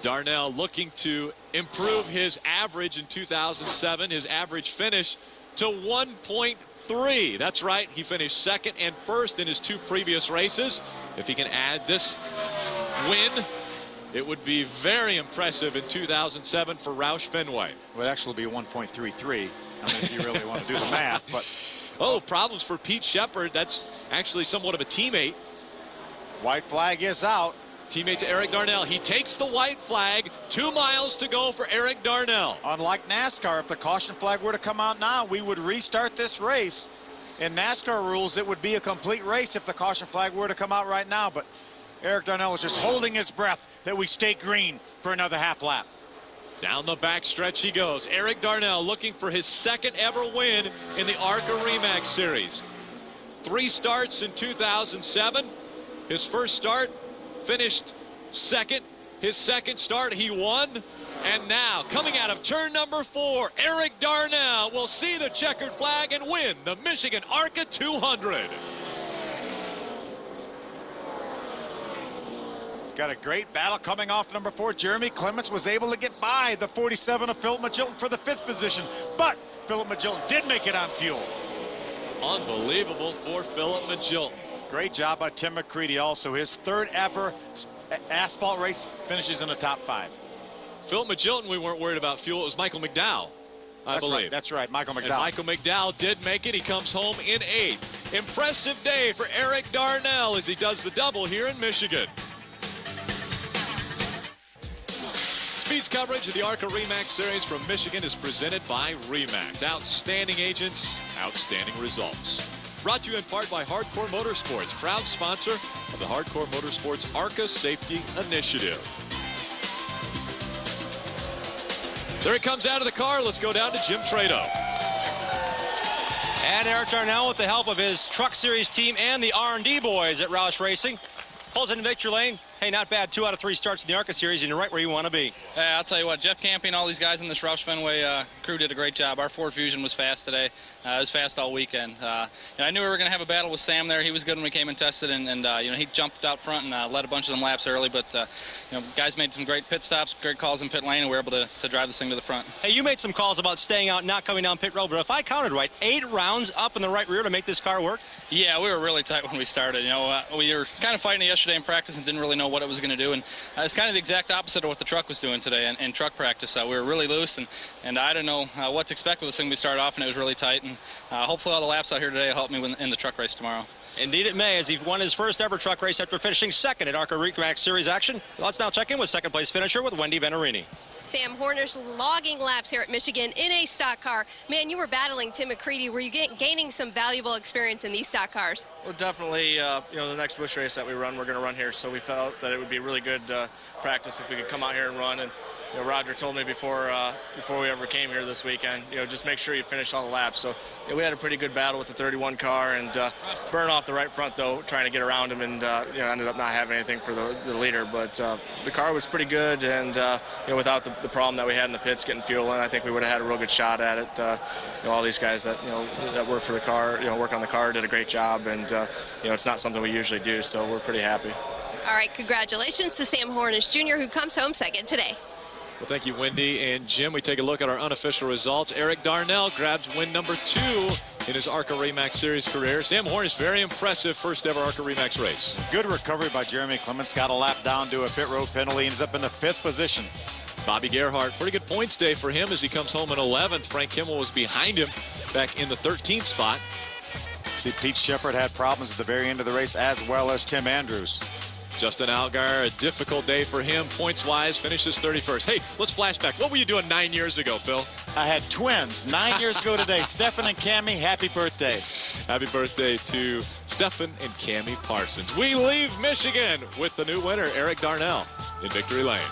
Darnell looking to improve his average in 2007, his average finish to 1.3. That's right, he finished 2nd and 1st in his 2 previous races. If he can add this win, it would be very impressive in 2007 for Roush Fenway. It would actually be 1.33. I mean, if you really want to do the math, but... Oh, problems for Pete Shepard. That's actually somewhat of a teammate. White flag is out. Teammate to Eric Darnell. He takes the white flag. 2 miles to go for Eric Darnell. Unlike NASCAR, if the caution flag were to come out now, we would restart this race. In NASCAR rules, it would be a complete race if the caution flag were to come out right now. But Eric Darnell is just holding his breath that we stay green for another half lap. Down the back stretch he goes. Eric Darnell looking for his 2nd ever win in the ARCA Re Series. 3 starts in 2007. His first start finished 2nd. His 2nd start he won. And now coming out of turn number 4, Eric Darnell will see the checkered flag and win the Michigan ARCA 200. Got a great battle coming off number 4. Jeremy Clements was able to get by the 47 of Philip Magilton for the 5th position, but Philip Magilton did make it on fuel. Unbelievable for Philip Magilton. Great job by Tim McCready also. His 3rd ever asphalt race finishes in the top 5. Philip Magilton, we weren't worried about fuel. It was Michael McDowell, I believe. Right, that's right, Michael McDowell. And Michael McDowell did make it. He comes home in 8th. Impressive day for Eric Darnell as he does the double here in Michigan. Speed's coverage of the ARCA Re Series from Michigan is presented by Remax. Outstanding agents, outstanding results. Brought to you in part by Hardcore Motorsports, proud sponsor of the Hardcore Motorsports ARCA Safety Initiative. There he comes out of the car. Let's go down to Jim Trado. And Eric Darnell, with the help of his Truck Series team and the R&D boys at Roush Racing, pulls into victory lane. Hey, not bad. 2 out of 3 starts in the ARCA Series, and you're right where you want to be. Hey, I'll tell you what, Jeff Campy and all these guys in this Roush Fenway crew did a great job. Our Ford Fusion was fast today. It was fast all weekend. And I knew we were going to have a battle with Sam there. He was good when we came and tested, and you know, he jumped out front and led a bunch of them laps early. But you know, guys made some great pit stops, great calls in pit lane, and we were able to drive this thing to the front. Hey, you made some calls about staying out, not coming down pit road, but if I counted right, 8 rounds up in the right rear to make this car work? Yeah, we were really tight when we started. You know, we were kind of fighting it yesterday in practice and didn't really know what it was going to do. And it's kind of the exact opposite of what the truck was doing today in truck practice. We were really loose, and I didn't know what to expect with this thing. We started off, and it was really tight. And hopefully all the laps out here today will help me win in the truck race tomorrow. Indeed it may, as he won his first ever truck race after finishing 2nd at ARCA Re Series action. Let's now check in with 2nd place finisher with Wendy Venerini. Sam Hornish logging laps here at Michigan in a stock car. Man, you were battling Tim McCready. Were you gaining some valuable experience in these stock cars? Well, definitely, you know, the next Busch race that we run, we're going to run here. So we felt that it would be really good practice if we could come out here and run. And Roger told me before we ever came here this weekend, just make sure you finish all the laps. So we had a pretty good battle with the 31 car, and burn off the right front though, trying to get around him, and ended up not having anything for the leader. But the car was pretty good, and without the problem that we had in the pits getting fuel in, I think we would have had a real good shot at it. All these guys that that work for the car, work on the car, did a great job, and it's not something we usually do, so we're pretty happy. All right, congratulations to Sam Hornish Jr., who comes home second today. Well, thank you, Wendy and Jim. We take a look at our unofficial results. Eric Darnell grabs win number 2 in his ARCA Re Series career. Sam Hornish, very impressive first ever ARCA Re race. Good recovery by Jeremy Clements. Got a lap down to a pit road penalty. Ends up in the 5th position. Bobby Gerhardt, pretty good points day for him as he comes home in 11th. Frank Kimmel was behind him back in the 13th spot. See, Pete Shepard had problems at the very end of the race, as well as Tim Andrews. Justin Allgaier, a difficult day for him. Points-wise, finishes 31st. Hey, let's flashback. What were you doing 9 years ago, Phil? I had twins 9 years ago today. Stephen and Cammie, happy birthday. Happy birthday to Stephen and Cammie Parsons. We leave Michigan with the new winner, Eric Darnell, in victory lane.